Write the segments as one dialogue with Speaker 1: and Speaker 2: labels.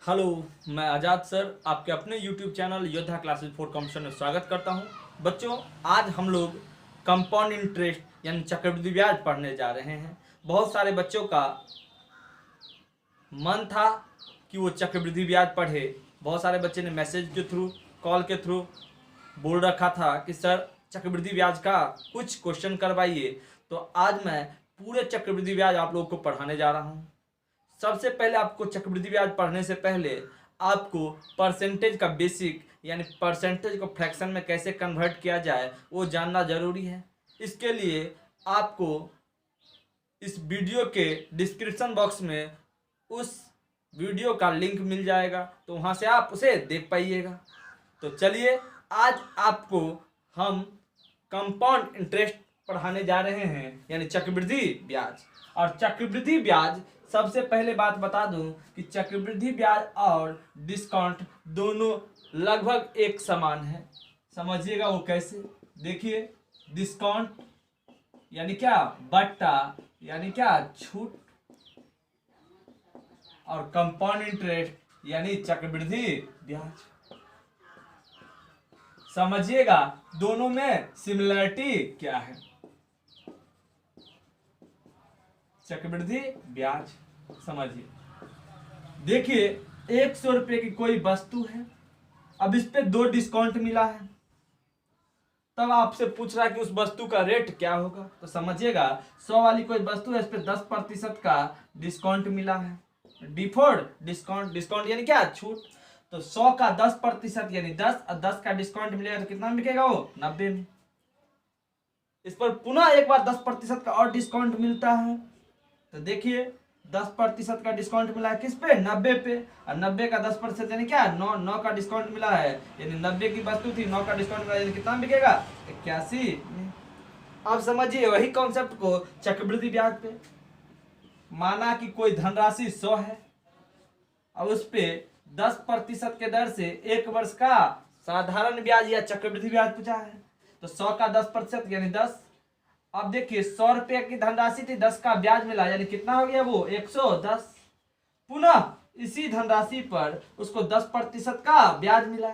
Speaker 1: Hello, मैं आज़ाद sir आपके अपने यूट्यूब चैनल योद्धा क्लासेस फॉर कंप्यूटर में स्वागत करता हूं। बच्चों, आज हम लोग कंपाउंड इंटरेस्ट यानी चक्रवृद्धि ब्याज पढ़ने जा रहे हैं। बहुत सारे बच्चों का मन था कि वो चक्रवृद्धि ब्याज पढ़े। बहुत सारे बच्चे ने मैसेज के थ्रू, कॉल के थ्रू बोल रखा था कि सर चक्रवृद्धि ब्याज का कुछ क्वेश्चन करवाइए। तो आज मैं पूरे चक्रवृद्धि ब्याज आप लोगों को पढ़ाने जा रहा हूँ। सबसे पहले आपको चक्रवृद्धि ब्याज पढ़ने से पहले आपको परसेंटेज का बेसिक यानी परसेंटेज को फ्रैक्शन में कैसे कन्वर्ट किया जाए वो जानना जरूरी है। इसके लिए आपको इस वीडियो के डिस्क्रिप्शन बॉक्स में उस वीडियो का लिंक मिल जाएगा, तो वहाँ से आप उसे देख पाइएगा। तो चलिए, आज आपको हम कंपाउंड इंटरेस्ट पढ़ाने जा रहे हैं यानी चक्रवृद्धि ब्याज। और चक्रवृद्धि ब्याज, सबसे पहले बात बता दूं कि चक्रवृद्धि ब्याज और डिस्काउंट दोनों लगभग एक समान है। समझिएगा वो कैसे। देखिए, डिस्काउंट यानी क्या, बट्टा यानी क्या, छूट। और कंपाउंड इंटरेस्ट यानी चक्रवृद्धि ब्याज। समझिएगा दोनों में सिमिलरिटी क्या है। चक्रवृद्धि ब्याज समझिए, देखिए 100 रुपये की कोई वस्तु है, अब इस पे 2 डिस्काउंट मिला है, तब आपसे पूछ रहा है कि उस वस्तु का रेट क्या होगा। तो समझिएगा 100 वाली कोई वस्तु है, इस पे 10% का डिस्काउंट मिला है। डिफर्ड डिस्काउंट, डिस्काउंट यानी क्या, छूट। तो 100 का 10% यानी 10 और 10 का डिस्काउंट मिलेगा तो कितना बिकेगा वो, 90 में। इस पर पुनः एक बार 10% का और डिस्काउंट मिलता है। तो देखिए 10% का डिस्काउंट मिला है किस पे, 90 पे। और 90 का 10% यानी क्या, 9 का डिस्काउंट मिला है, यानी 90 की वस्तु थी, 9 का डिस्काउंट मिला, यानी कितना बिकेगा, 81। अब समझिए वही कॉन्सेप्ट को चक्रवृद्धि ब्याज पे। माना कि कोई धनराशि 100 है, अब उस पे 10% के दर से 1 वर्ष का साधारण ब्याज या चक्रवृद्धि ब्याज पूछा है। तो 100 का 10% यानी 10। अब देखिए 100 रुपये की धनराशि थी, 10 का ब्याज मिला, यानी कितना हो गया वो, 110। पुनः इसी धनराशि पर उसको 10% का ब्याज मिला।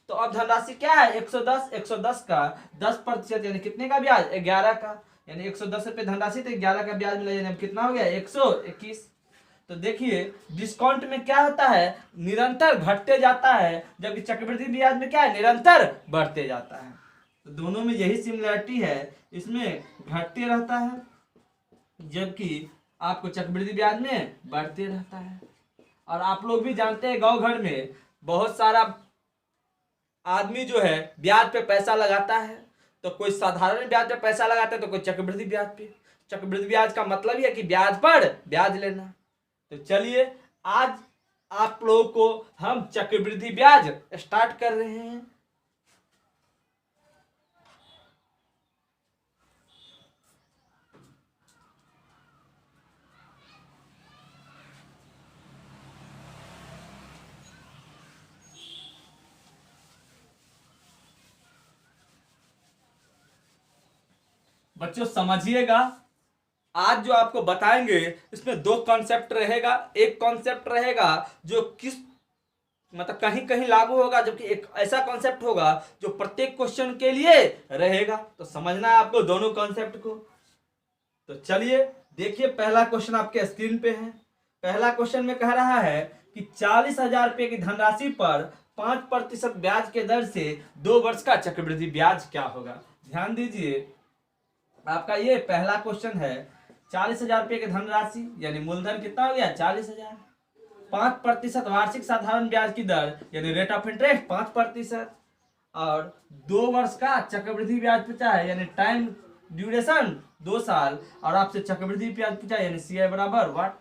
Speaker 1: तो अब धनराशि क्या है, 110। 110 का 10% यानी कितने का ब्याज, 11 का। यानी 110 रुपये धनराशि थी, 11 का ब्याज मिला, यानी अब कितना हो गया, 121। तो देखिए डिस्काउंट में क्या होता है, निरंतर घटते जाता है, जबकि चक्रवृद्धि ब्याज में क्या है, निरंतर बढ़ते जाता है। तो दोनों में यही सिमिलरिटी है, इसमें घटते रहता है जबकि आपको चक्रवृद्धि ब्याज में बढ़ते रहता है। और आप लोग भी जानते हैं गांव घर में बहुत सारा आदमी जो है ब्याज पे पैसा लगाता है। तो कोई साधारण ब्याज पे पैसा लगाता है तो कोई चक्रवृद्धि ब्याज पे। चक्रवृद्धि ब्याज का मतलब ही है कि ब्याज पर ब्याज लेना। तो चलिए, आज आप लोगों को हम चक्रवृद्धि ब्याज स्टार्ट कर रहे हैं। बच्चों समझिएगा, आज जो आपको बताएंगे इसमें 2 कॉन्सेप्ट रहेगा। एक कॉन्सेप्ट रहेगा जो किस मतलब कहीं कहीं लागू होगा, जबकि एक ऐसा कॉन्सेप्ट होगा जो प्रत्येक क्वेश्चन के लिए रहेगा। तो समझना है आपको दोनों कॉन्सेप्ट को। तो चलिए देखिए, पहला क्वेश्चन आपके स्क्रीन पे है। पहला क्वेश्चन में कह रहा है कि 40,000 रुपये की धनराशि पर 5% ब्याज के दर से 2 वर्ष का चक्रवृद्धि ब्याज क्या होगा। ध्यान दीजिए, आपका ये पहला क्वेश्चन है। 40,000 रुपये की धनराशि यानी मूलधन कितना हो गया, 40,000। 5% वार्षिक साधारण ब्याज की दर यानी रेट ऑफ इंटरेस्ट 5%, और 2 वर्ष का चक्रवृद्धि ब्याज पूछा है यानी टाइम ड्यूरेशन 2 साल, और आपसे चक्रवृद्धि ब्याज पूछा है यानी CI बराबर वाट।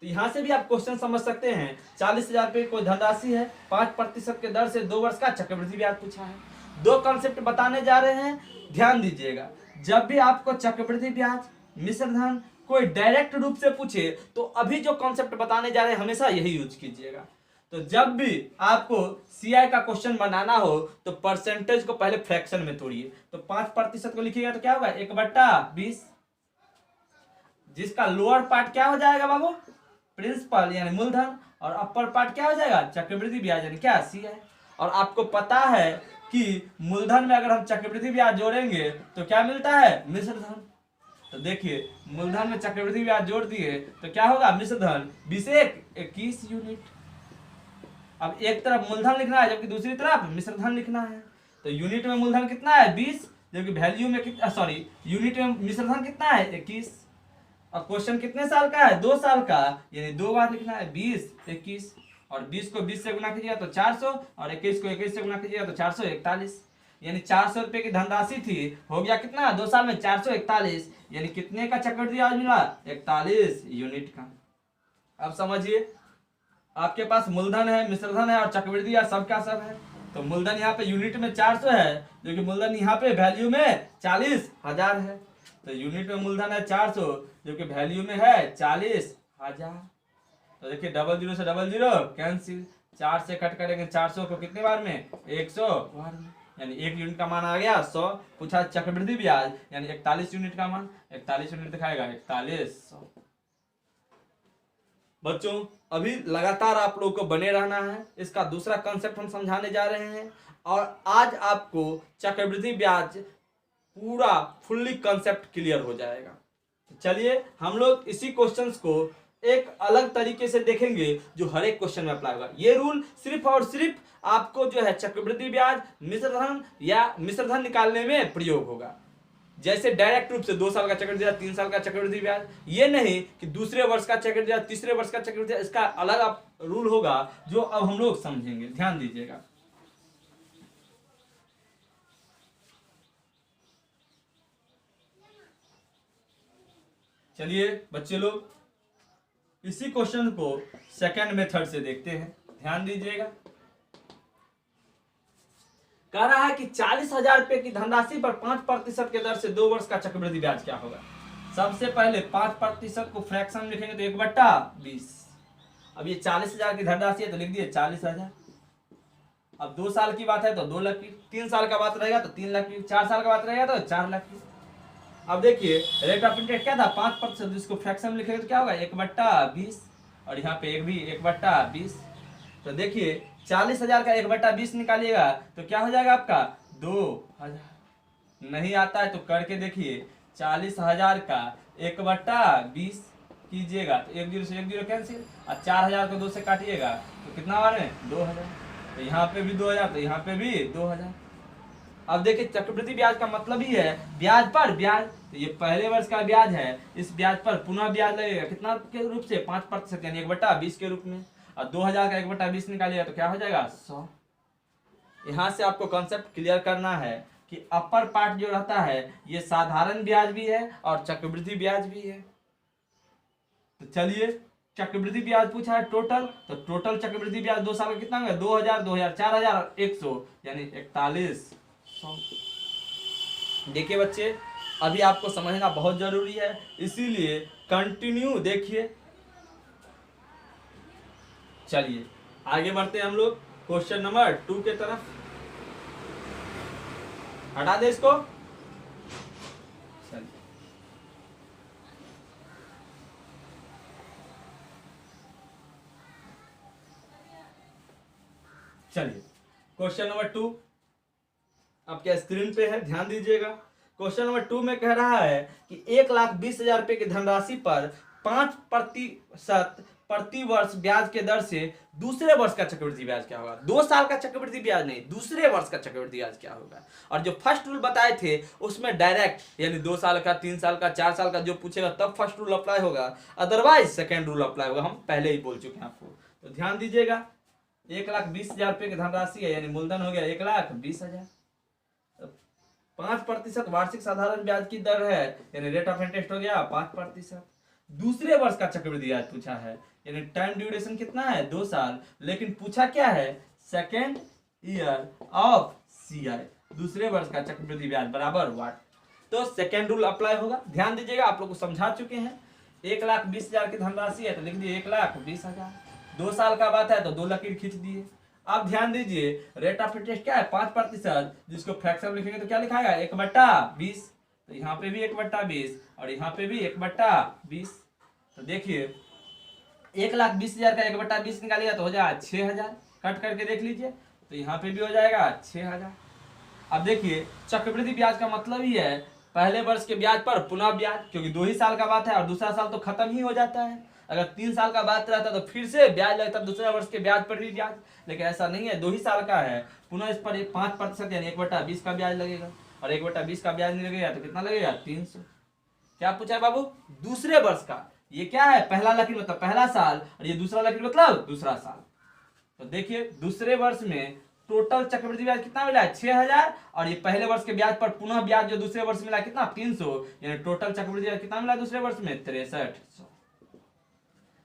Speaker 1: तो यहाँ से भी आप क्वेश्चन समझ सकते हैं। 40,000 रुपये कोई धनराशि है, 5% के दर से 2 वर्ष का चक्रवृद्धि ब्याज पूछा है। 2 कॉन्सेप्ट बताने जा रहे हैं, ध्यान दीजिएगा। जब भी आपको चक्रवृद्धि ब्याज, मिश्र धन कोई डायरेक्ट रूप से पूछे तो अभी जो कॉन्सेप्ट बताने जा रहे हैं हमेशा यही यूज कीजिएगा। तो जब भी आपको CI का क्वेश्चन बनाना हो तो परसेंटेज को पहले फ्रैक्शन में तोड़िए। तो 5% को लिखिएगा तो क्या होगा, 1/20, जिसका लोअर पार्ट क्या हो जाएगा बाबू, प्रिंसिपल यानी मूलधन, और अपर पार्ट क्या हो जाएगा, चक्रवृद्धि ब्याज यानी क्या, CI। और आपको पता है कि मूलधन में अगर हम चक्रवृद्धि ब्याज जोड़ेंगे तो क्या मिलता है, मिश्र धन। तो देखिए मूलधन में चक्रवृद्धि ब्याज जोड़ दिए तो क्या होगा, मिश्र धन 20 21 यूनिट। अब एक तरफ मूलधन लिखना है जबकि दूसरी तरफ मिश्र धन लिखना है। तो यूनिट में मूलधन कितना है 20, जबकि वैल्यू में कितना, सॉरी यूनिट में मिश्र धन कितना है 21। अब क्वेश्चन कितने साल का है, 2 साल का, यानी 2 बार लिखना है 20 21। और 20 को 20 से गुना कीजिएगा तो 400, और 21 को 21 से गुना कीजिएगा तो 441। यानी 400 रुपए की धनराशि थी, हो गया कितना 2 साल में 441, यानी कितने का चक्रवृद्धि ब्याज मिला, 41 यूनिट का। अब समझिए आपके पास मूलधन है, मिश्रधन है और चक्रवृद्धि ब्याज सब का सब है। तो मूलधन यहाँ पे यूनिट में 400 है, जो कि मूलधन यहाँ पे वैल्यू में 40,000 है। तो यूनिट में मूलधन है 400, जो कि वैल्यू में है 40,000। तो देखिए 00 से 00 कैंसिल, 4 से कट करेंगे 400 को कितने बार में, 100 बार में, यानी 1 यूनिट का मान आ गया 100। पूछा चक्रवृद्धि ब्याज यानी 41 यूनिट का मान, 41 यूनिट दिखाएगा 4100। बच्चों अभी लगातार आप लोगों को बने रहना है, इसका दूसरा कॉन्सेप्ट हम समझाने जा रहे हैं। और आज आपको चक्रवृद्धि ब्याज पूरा फुल्ली कॉन्सेप्ट क्लियर हो जाएगा। चलिए हम लोग इसी क्वेश्चंस को एक अलग तरीके से देखेंगे जो हर एक क्वेश्चन में अप्लाई होगा। ये रूल सिर्फ और सिर्फ आपको जो है चक्रवृद्धि ब्याज, मिश्रधन या मिश्रधन निकालने में प्रयोग होगा। जैसे डायरेक्ट रूप से 2 साल का चक्रवृद्धि ब्याज, 3 साल का चक्रवृद्धि ब्याज, ये नहीं कि दूसरे वर्ष का चक्रवृद्धि ब्याज, तीसरे वर्ष का चक्रवृद्धि ब्याज, इसका अलग रूल होगा जो अब हम लोग समझेंगे, ध्यान दीजिएगा। चलिए बच्चे लोग इसी क्वेश्चन को सेकंड मेथड से देखते हैं, ध्यान दीजिएगा। कह रहा है कि 40,000 रुपए की धनराशि पर 5% के दर से 2 वर्ष का चक्रवृद्धि ब्याज क्या होगा। सबसे पहले 5% को फ्रैक्शन में लिखेंगे तो 1/20। अब ये 40,000 की धनराशि है तो लिख दिए 40,000। अब 2 साल की बात है तो 2 लाख की, 3 साल का बात रहेगा तो 3 लाख की, 4 साल का बात रहेगा तो 4 लाख की। अब देखिए रेट ऑफ इंटरेस्ट क्या था 5%, जिसको फ्रैक्शन में लिखेंगे तो क्या होगा 1/20, और यहाँ पे एक भी 1/20। तो देखिए 40,000 का 1/20 निकालिएगा तो क्या हो जाएगा आपका 2,000। नहीं आता है तो करके देखिए 40,000 का 1/20 कीजिएगा तो 1 0 से 1 0 कैंसिल, और 4,000 को 2 से काटिएगा तो कितना बार में 2,000। तो यहाँ पे भी 2,000 तो यहाँ पे भी 2,000। अब देखिए चक्रवृद्धि ब्याज का मतलब ही है ब्याज पर ब्याज। तो ये पहले वर्ष का ब्याज है, इस ब्याज पर पुनः ब्याज लगेगा कितना के रूप से 5% यानी 1/20 के रूप में। और 2,000 का 1/20 निकालिएगा तो क्या हो जाएगा 100। यहाँ से आपको कॉन्सेप्ट क्लियर करना है कि अपर पार्ट जो रहता है ये साधारण ब्याज भी है और चक्रवृद्धि ब्याज भी है। तो चलिए चक्रवृद्धि ब्याज पूछा है टोटल, तो टोटल चक्रवृद्धि ब्याज 2 साल का कितना होगा 2,000 2,000 4,000 और 100 यानी 4100। देखिए बच्चे अभी आपको समझना बहुत जरूरी है, इसीलिए कंटिन्यू देखिए। चलिए आगे बढ़ते हैं हम लोग क्वेश्चन नंबर 2 के तरफ। हटा दे इसको। चलिए क्वेश्चन नंबर 2 आपके स्क्रीन पे है, ध्यान दीजिएगा। क्वेश्चन नंबर 2 में कह रहा है कि 1,20,000 रुपए की धनराशि पर 5% प्रति वर्ष ब्याज के दर से दूसरे वर्ष का चक्रवृद्धि ब्याज क्या होगा। 2 साल का चक्रवृद्धि ब्याज नहीं, दूसरे वर्ष का चक्रवृद्धि ब्याज क्या होगा। और जो फर्स्ट रूल बताए थे उसमें डायरेक्ट यानी 2 साल का 3 साल का 4 साल का जो पूछेगा तब फर्स्ट रूल अप्लाई होगा, अदरवाइज सेकेंड रूल अप्लाई होगा। हम पहले ही बोल चुके हैं आपको, तो ध्यान दीजिएगा। 1,20,000 रुपए की धनराशि है यानी मूलधन हो गया 1,20,000। 5% वार्षिक साधारण ब्याज की दर है यानी रेट ऑफ इंटरेस्ट हो गया 5%। दूसरे वर्ष का चक्रवृद्धि ब्याज पूछा है यानी टाइम ड्यूरेशन कितना है 2 साल, लेकिन पूछा क्या है सेकेंड ईयर ऑफ CI, दूसरे वर्ष का चक्रवृद्धि ब्याज बराबर व्हाट। तो सेकेंड रूल अप्लाई होगा, ध्यान दीजिएगा। आप लोग को समझा चुके हैं। 1,20,000 की धनराशि है तो लिख दिए 1,20,000। 2 साल का बात है तो 2 लकीर खींच दिए। अब ध्यान दीजिए रेट ऑफ इंटरेस्ट क्या है 5%, जिसको फ्रैक्शन लिखेंगे तो क्या लिखाएगा 1/20। तो यहाँ पे भी 1/20 और यहाँ पे भी 1/20। तो देखिए 1,20,000 का 1/20 निकालिएगा तो हो जाएगा 6,000। कट करके देख लीजिए, तो यहाँ पे भी हो जाएगा 6,000। अब देखिए चक्रवृद्धि ब्याज का मतलब ही है पहले वर्ष के ब्याज पर पुनः ब्याज, क्योंकि 2 ही साल का बात है और दूसरा साल तो खत्म ही हो जाता है। अगर 3 साल का बात रहता तो फिर से ब्याज लगता दूसरे वर्ष के ब्याज पर भी ब्याज, लेकिन ऐसा नहीं है, 2 ही साल का है। पुनः इस पर 5% यानी 1/20 का ब्याज लगेगा, और 1/20 का ब्याज नहीं लगेगा तो कितना लगेगा 300। क्या पूछा है बाबू? दूसरे वर्ष का। ये क्या है? पहला लकीर मतलब पहला साल, और ये दूसरा लकीर मतलब दूसरा साल। तो देखिए दूसरे वर्ष में टोटल चक्रवृद्धि ब्याज कितना मिला है 6,000, और ये पहले वर्ष के ब्याज पर पुनः ब्याज जो दूसरे वर्ष मिला कितना 300, यानी टोटल चक्रवृद्धि ब्याज कितना मिला दूसरे वर्ष में 6300।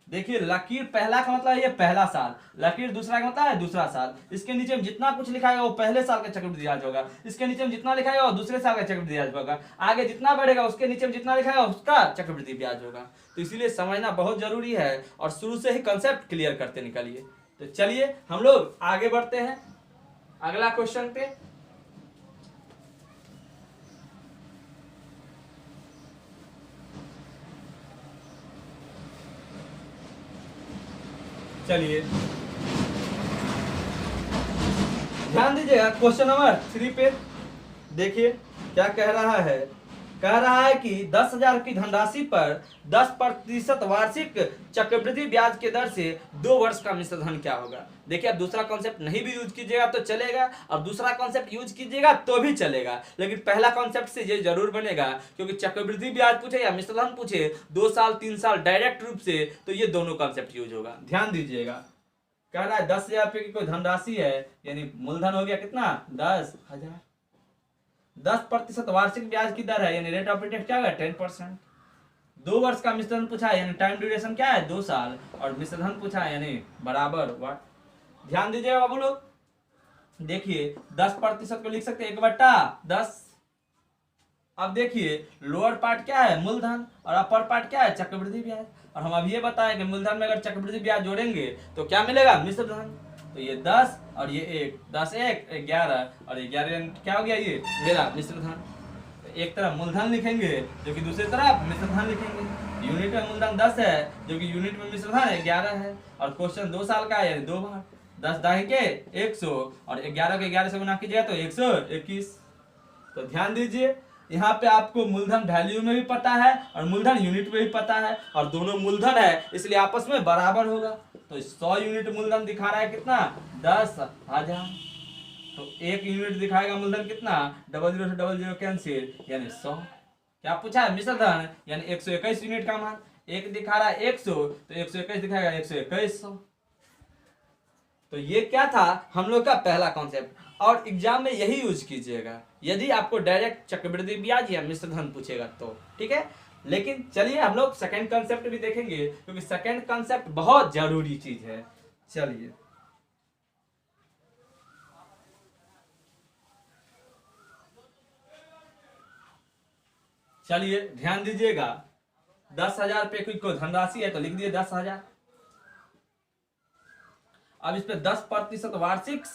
Speaker 1: देखिए लकीर पहला का मतलब ये पहला साल, लकीर दूसरा का मतलब है दूसरा साल। इसके नीचे में जितना कुछ लिखा है वो पहले साल का चक्रवृद्धि ब्याज होगा, इसके नीचे में जितना लिखा है वो दूसरे साल का चक्रवृद्धि ब्याज होगा, आगे जितना बढ़ेगा उसके नीचे में जितना लिखा है उसका चक्रवृद्धि ब्याज होगा। तो इसीलिए समझना बहुत जरूरी है और शुरू से ही कंसेप्ट क्लियर करते निकलिए। तो चलिए हम लोग आगे बढ़ते हैं अगला क्वेश्चन पे। चलिए ध्यान दीजिएगा क्वेश्चन नंबर 3 पे। देखिए क्या कह रहा है, कह रहा है कि 10,000 की धनराशि पर 10% वार्षिक चक्रवृद्धि ब्याज के दर से 2 वर्ष का मिश्र धन क्या होगा। देखिए अब दूसरा कॉन्सेप्ट नहीं भी यूज कीजिएगा तो चलेगा, और दूसरा कॉन्सेप्ट यूज कीजिएगा तो भी चलेगा, लेकिन पहला कॉन्सेप्ट से ये जरूर बनेगा, क्योंकि चक्रवृद्धि ब्याज पूछे या मिश्र धन पूछे 2 साल 3 साल डायरेक्ट रूप से, तो ये दोनों कॉन्सेप्ट यूज होगा। ध्यान दीजिएगा, कह रहा है 10,000 रुपये की कोई धनराशि है, यानी मूलधन हो गया कितना 10,000, 10% वार्षिक ब्याज की दर है, यानी रेट ऑफ इंटरेस्ट क्या है 10%। 2 वर्ष का मिश्रण पूछा है, यानी टाइम ड्यूरेशन क्या है 2 साल, और मिश्रधन पूछा है यानी बराबर वाट। ध्यान दीजिएगा बाबू लोग, देखिए 10% को लिख सकते 1/10। अब देखिए लोअर पार्ट क्या है मूलधन, और अपर पार्ट क्या है चक्रवृद्धि ब्याज, और हम अभी ये बताएं कि मूलधन में अगर चक्रवृद्धि ब्याज जोड़ेंगे तो क्या मिलेगा मिश्रधन। तो ये 10 और ये 1, 10 1 11, और ये 11 क्या हो गया ये मेरा मिश्रधन। तो एक तरफ मूलधन लिखेंगे जो कि दूसरी तरफ मिश्रधन लिखेंगे। यूनिट में मूलधन 10 है जो कि यूनिट में मिश्रधन 11 है, और क्वेश्चन 2 साल का है यानी 2 बार 10 दाही के 100, और 11 को 11 से गुना कीजिएगा तो 121। तो ध्यान दीजिए यहाँ पे आपको मूलधन वैल्यू में भी पता है और मूलधन यूनिट में भी पता है, और दोनों मूलधन है इसलिए आपस में बराबर होगा। तो 100 यूनिट मूलधन दिखा रहा है कितना 10,000, तो 1 यूनिट दिखाएगा मूलधन कितना 00 से 00 कैंसिल यानी 100। क्या पूछा है मिश्रधन यानी 121 यूनिट का मान, एक दिखा रहा है 100 तो 121 दिखाएगा 121। तो ये क्या था हम लोग का पहला कॉन्सेप्ट, और एग्जाम में यही यूज कीजिएगा यदि आपको डायरेक्ट चक्रवृद्धि ब्याज या मिश्रधन पूछेगा तो, ठीक है। लेकिन चलिए हम लोग सेकंड कॉन्सेप्ट भी देखेंगे, क्योंकि सेकंड कॉन्सेप्ट बहुत जरूरी चीज है। चलिए ध्यान दीजिएगा, 10,000 रुपये की कोई धनराशि है तो लिख दिए 10,000। अब इस पे 10% वार्षिक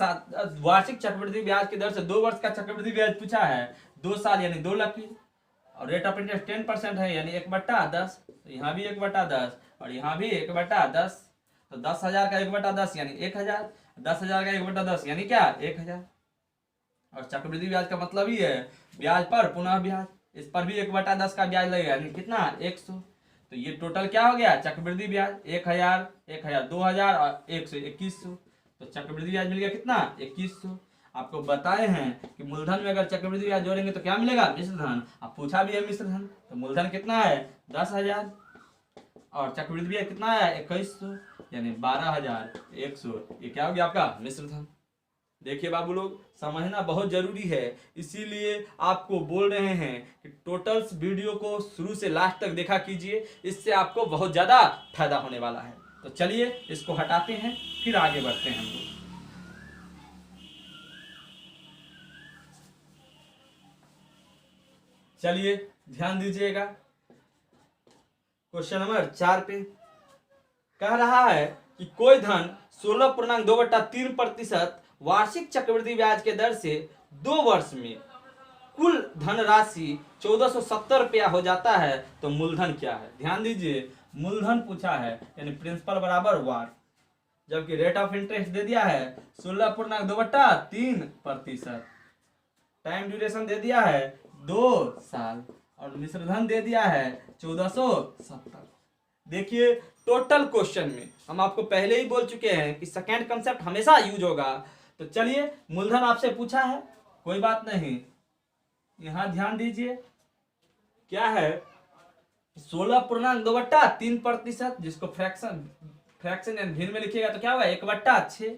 Speaker 1: चक्रवृद्धि ब्याज की दर से 2 वर्ष का चक्रवृद्धि ब्याज पूछा है 2 साल यानी 2 लकीर, और रेट ऑफ इंटरेस्ट 10% है यानी 1/10। तो यहाँ भी 1/10 और यहाँ भी 1/10। तो 10,000 का 1/10 यानी 1,000, 10,000 का 1/10 यानी क्या 1,000। और चक्रवृद्धि ब्याज का मतलब ही है ब्याज पर पुनः ब्याज, इस पर भी 1/10 का ब्याज लगेगा यानी कितना 100। तो ये टोटल क्या हो गया चक्रवृद्धि ब्याज 1,000, 1,000, 2,000 और 100 2100। तो चक्रवृद्धि ब्याज मिल गया कितना 2100। आपको बताए हैं कि मूलधन में अगर चक्रवृद्धि ब्याज जोड़ेंगे तो क्या मिलेगा मिश्रधन। अब पूछा भी है मिश्रधन, तो मूलधन कितना है 10,000 और चक्रवृद्धि ब्याज कितना है 2100 यानी 12,100। ये क्या हो गया आपका मिश्रधन। देखिए बाबू लोग समझना बहुत जरूरी है, इसीलिए आपको बोल रहे हैं कि टोटल्स वीडियो को शुरू से लास्ट तक देखा कीजिए, इससे आपको बहुत ज्यादा फायदा होने वाला है। तो चलिए इसको हटाते हैं फिर आगे बढ़ते हैं हम लोग। चलिए ध्यान दीजिएगा क्वेश्चन नंबर 4 पे कह रहा है कि कोई धन 16.2/3% वार्षिक चक्रवृद्धि ब्याज के दर से 2 वर्ष में कुल धनराशि 1470 रुपया हो जाता है, तो मूलधन क्या है। ध्यान दीजिए मूलधन पूछा है यानी प्रिंसिपल बराबर वाट, जबकि रेट ऑफ इंटरेस्ट दे दिया है 16.2/3%, टाइम ड्यूरेशन दे दिया है 2 साल और मिश्रधन दे दिया है 1470। देखिए टोटल क्वेश्चन में हम आपको पहले ही बोल चुके हैं कि सेकेंड कंसेप्ट हमेशा यूज होगा। तो चलिए मूलधन आपसे पूछा है, कोई बात नहीं, यहां ध्यान दीजिए क्या है 16.2/3%, जिसको फ्रैक्शन एंड भिन्न में लिखिएगा तो क्या होगा 1/6।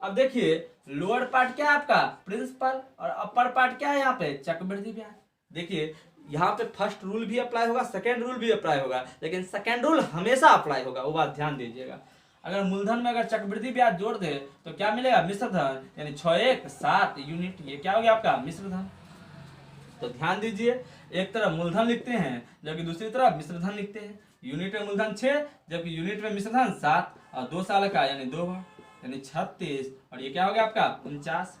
Speaker 1: अब देखिए लोअर पार्ट क्या है आपका प्रिंसिपल और अपर पार्ट क्या है यहाँ पे चक्रवृद्धि ब्याज। देखिए यहाँ पे फर्स्ट रूल भी अप्लाई होगा, सेकेंड रूल भी अप्लाई होगा, लेकिन सेकेंड रूल हमेशा अप्लाई होगा, वो बात ध्यान दीजिएगा। अगर मूलधन में अगर चक्रवृद्धि ब्याज जोड़ दे तो क्या मिलेगा मिश्रधन, यानी 617 यूनिट, ये क्या हो गया आपका मिश्रधन। तो ध्यान दीजिए एक तरफ मूलधन लिखते हैं जबकि दूसरी तरफ मिश्रधन लिखते हैं। यूनिट में मूलधन 6 जबकि यूनिट में मिश्रधन 7 और 2 साल का यानी 2 बार यानी 36 और ये क्या हो गया आपका 49।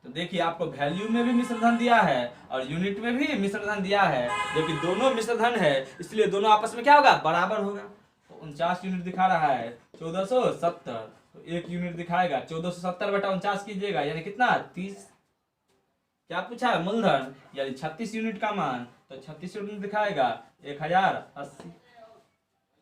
Speaker 1: तो देखिए आपको वैल्यू में भी मिश्रधन दिया है और यूनिट में भी मिश्रधन दिया है, जबकि दोनों मिश्रधन है इसलिए दोनों आपस में क्या होगा बराबर होगा। तो 49 यूनिट दिखा रहा है 1470, तो एक यूनिट दिखाएगा 1470/49 कीजिएगा यानी कितना 30। क्या पूछा है मूलधन यानी 36 यूनिट का मान, तो 36 यूनिट दिखाएगा 1080।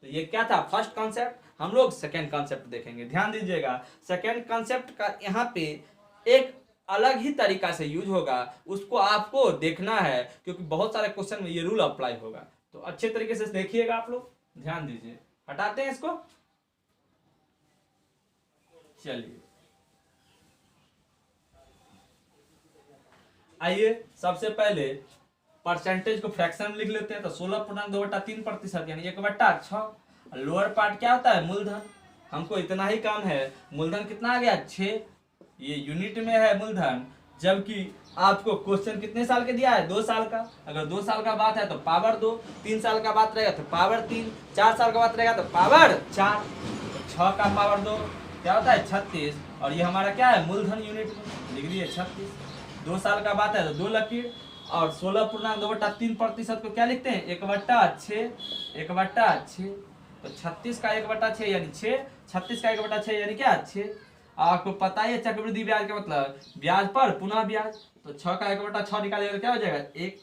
Speaker 1: तो ये क्या था फर्स्ट कॉन्सेप्ट, हम लोग सेकेंड कॉन्सेप्ट देखेंगे। ध्यान दीजिएगा सेकेंड कॉन्सेप्ट का यहाँ पे एक अलग ही तरीका से यूज होगा, उसको आपको देखना है क्योंकि बहुत सारे क्वेश्चन में ये रूल अप्लाई होगा। तो अच्छे तरीके से देखिएगा आप लोग, ध्यान दीजिए। हटाते हैं इसको, चलिए आइए सबसे पहले परसेंटेज को फ्रैक्शन में लिख लेते हैं। तो 16.2/3% यानी 1/6। लोअर पार्ट क्या होता है मूलधन, हमको इतना ही काम है। मूलधन कितना आ गया 6, ये यूनिट में है मूलधन, जबकि आपको क्वेश्चन कितने साल के दिया है 2 साल का। अगर 2 साल का बात है तो पावर 2, 3 साल का बात रहेगा तो पावर 3, 4 साल का बात रहेगा तो पावर 4, तो 6 का पावर 2 क्या होता है 36 और ये हमारा क्या है मूलधन यूनिट में लिख दिए 36। 2 साल का बात है तो 2 लकीर और 16.2/3% को क्या लिखते हैं 1/6, 1/6। तो 36 का 1/6 यानी 6, 36 का 1/6 यानी क्या 6। आपको पता ही है चक्रवृद्धि ब्याज का मतलब ब्याज पर पुनः ब्याज, तो 6 का 1/6 निकालेगा तो क्या हो जाएगा 1।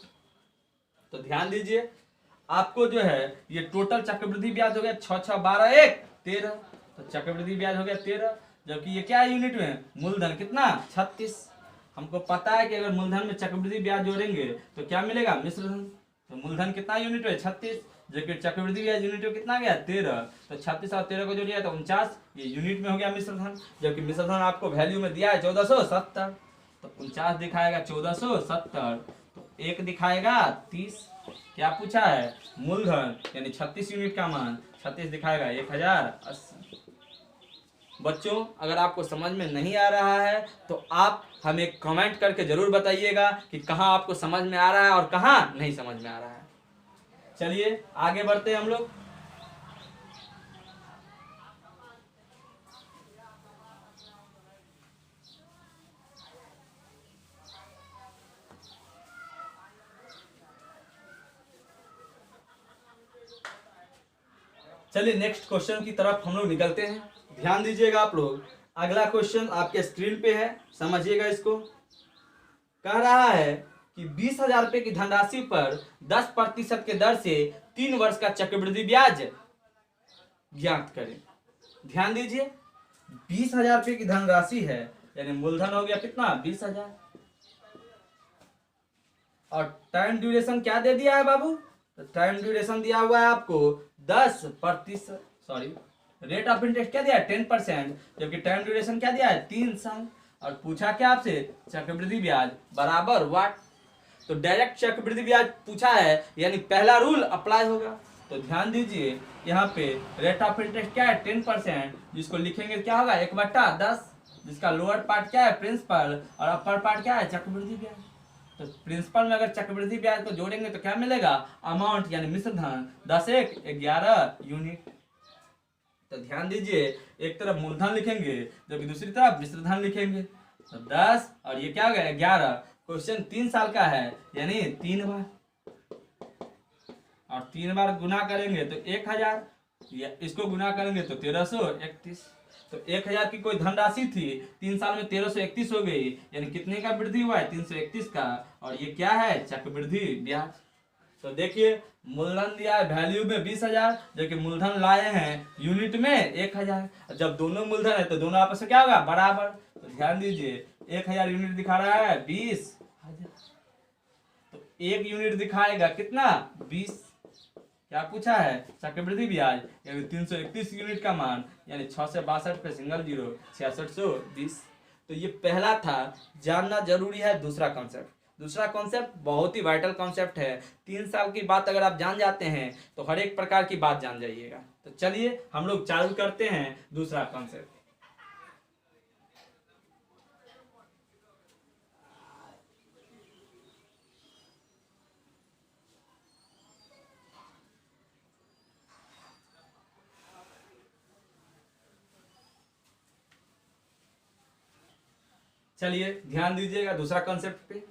Speaker 1: तो ध्यान दीजिए आपको जो है ये टोटल चक्रवृद्धि ब्याज हो गया 6 6 12 1 13, तो चक्रवृद्धि ब्याज हो गया 13, जबकि ये क्या है यूनिट में मूलधन कितना 36। हमको पता है कि अगर मूलधन में चक्रवृद्धि ब्याज जोड़ेंगे तो क्या मिलेगा मिश्रधन। तो मूलधन कितना यूनिट है 36, जबकि चक्रवृद्धि ब्याज यूनिट में कितना गया 13, तो 36 और 13 को जोड़िए तो 49, ये यूनिट में हो गया मिश्रधन, जबकि मिश्रधन आपको वैल्यू में दिया है 1470, तो 49 दिखाएगा 1470, तो 1 दिखाएगा 30। क्या पूछा है मूलधन यानी 36 यूनिट का मान, 36 दिखाएगा 1080। बच्चों अगर आपको समझ में नहीं आ रहा है तो आप हमें कमेंट करके जरूर बताइएगा कि कहाँ आपको समझ में आ रहा है और कहाँ नहीं समझ में आ रहा है। चलिए आगे बढ़ते हैं हम लोग। चलिए नेक्स्ट क्वेश्चन की तरफ हम लोग निकलते हैं। ध्यान दीजिएगा आप लोग, अगला क्वेश्चन आपके स्क्रीन पे है, समझिएगा इसको। कह रहा है कि 20,000 रुपए की धनराशि पर 10% के दर से 3 वर्ष का चक्रवृद्धि ब्याज ज्ञात करें। ध्यान दीजिए 20,000 रुपए की धनराशि है यानी मूलधन हो गया कितना 20,000 और टाइम ड्यूरेशन क्या दे दिया है बाबू, तो टाइम ड्यूरेशन दिया हुआ है आपको 10%, सॉरी रेट ऑफ इंटरेस्ट क्या दिया है 10%, जबकि टाइम ड्यूरेशन क्या दिया है 3 साल और पूछा क्या आपसे चक्रवृद्धि ब्याज बराबर वाट। तो डायरेक्ट चक्रवृद्धि ब्याज पूछा है यानी पहला रूल अप्लाई होगा। तो ध्यान दीजिए यहाँ पे रेट ऑफ इंटरेस्ट क्या है 10%, जिसको लिखेंगे क्या होगा 1/10, जिसका लोअर पार्ट क्या है प्रिंसिपल और अपर पार्ट क्या है चक्रवृद्धि ब्याज। तो प्रिंसिपल में अगर चक्रवृद्धि ब्याज को जोड़ेंगे तो क्या मिलेगा अमाउंट यानी मिश्रधन 10 1 11 यूनिट। तो ध्यान दीजिए एक तरफ मूलधन लिखेंगे जबकि दूसरी तरफ मिश्रधन लिखेंगे, तो 10 और ये क्या हो गया 11। क्वेश्चन 3 साल का है यानी 3 बार और 3 बार गुना करेंगे तो 1000, इसको गुना करेंगे तो 1331। तो 1000 की कोई धनराशि थी, 3 साल में 1331 हो गई, यानी कितने का वृद्धि हुआ है? 331 का। और ये क्या है? चक्रवृद्धि ब्याज। तो देखिए मूलधन दिया है वैल्यू में 20,000, जो कि मूलधन लाए हैं यूनिट में 1000। जब दोनों मूलधन है तो दोनों आपस में क्या होगा? बराबर। तो ध्यान दीजिए 1000 यूनिट दिखा रहा है 20,000, तो 1 यूनिट दिखाएगा कितना? 20। क्या पूछा है? चक्रवृद्धि ब्याज, यानी 331 यूनिट का मान, यानी 6 से 62 पे सिंगल जीरो 6620। तो ये पहला था, जानना जरूरी है दूसरा कॉन्सेप्ट। दूसरा कॉन्सेप्ट बहुत ही वाइटल कॉन्सेप्ट है। 3 साल की बात अगर आप जान जाते हैं तो हर एक प्रकार की बात जान जाइएगा। तो चलिए हम लोग चालू करते हैं दूसरा कॉन्सेप्ट। चलिए ध्यान दीजिएगा दूसरा कॉन्सेप्ट पे।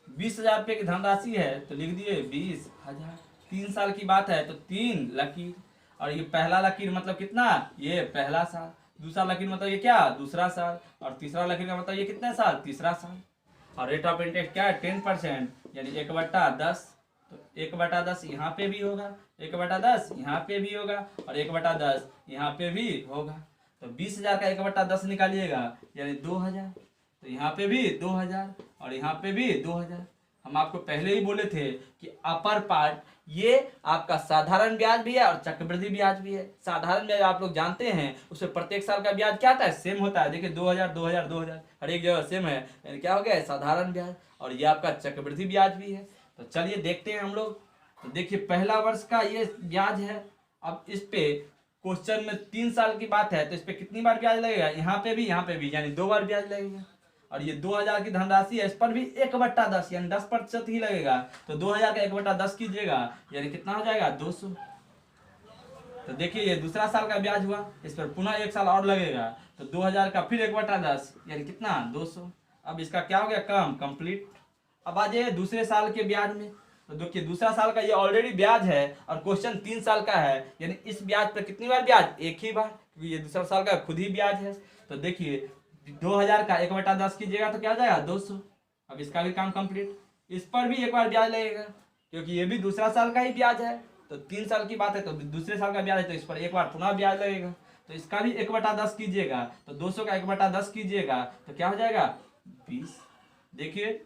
Speaker 1: 20,000 रुपये की धनराशि है तो लिख दिए 20,000। 3 साल की बात है तो 3 लकीर, और ये पहला लकीर मतलब कितना? ये पहला साल। दूसरा लकीर मतलब ये क्या? दूसरा साल। और तीसरा लकीर का मतलब ये कितना साल? तीसरा साल। और रेट ऑफ इंटरेस्ट क्या है? 10%, यानी 1/10। तो 1/10 यहाँ पे भी होगा, 1/10 यहाँ पे भी होगा, और 1/10 यहाँ पे भी होगा। तो 20,000 का 1/10 निकालिएगा, यानी 2,000। तो यहाँ पे भी 2000 और यहाँ पे भी 2000। हम आपको पहले ही बोले थे कि अपर पार्ट ये आपका साधारण ब्याज भी है और चक्रवृद्धि ब्याज भी है। साधारण ब्याज आप लोग जानते हैं, उसमें प्रत्येक साल का ब्याज क्या होता है? सेम होता है। देखिए 2000 2000 2000 हर एक जगह सेम है, यानी क्या हो गया? साधारण ब्याज। और ये आपका चक्रवृद्धि ब्याज भी है। तो चलिए देखते हैं हम लोग। तो देखिए पहला वर्ष का ये ब्याज है। अब इस पे क्वेश्चन में 3 साल की बात है तो इस पे कितनी बार ब्याज लगेगा? यहाँ पे भी, यहाँ पे भी, यानी 2 बार ब्याज लगेगा। और ये 2000 की धनराशि है, इस पर भी 1/10 यानी 10% ही लगेगा। तो 2000 का 1/10 कीजिएगा, यानी कितना हो जाएगा? 200। तो देखिए ये दूसरा साल का ब्याज हुआ, इस पर पुनः 1 साल और लगेगा। तो 2000 का फिर 1/10 यानी कितना? 200। अब इसका क्या हो गया? काम कंप्लीट। अब आ जाइए दूसरे साल के ब्याज में। तो देखिए दूसरा साल का ये ऑलरेडी ब्याज है और क्वेश्चन 3 साल का है, यानी इस ब्याज पर कितनी बार ब्याज? एक ही बार, क्योंकि ये दूसरा साल का खुद ही ब्याज है। तो देखिए 2000 का 1/10 कीजिएगा तो क्या हो जाएगा? 200। अब इसका भी काम कंप्लीट। इस पर भी एक बार ब्याज लगेगा, क्योंकि ये भी दूसरा साल का ही ब्याज है। तो 3 साल की बात है तो दूसरे साल का ब्याज है, तो इस पर एक बार पुनः ब्याज लगेगा। तो इसका भी 1/10 कीजिएगा, तो 200 का 1/10 कीजिएगा तो क्या हो जाएगा? 20। देखिए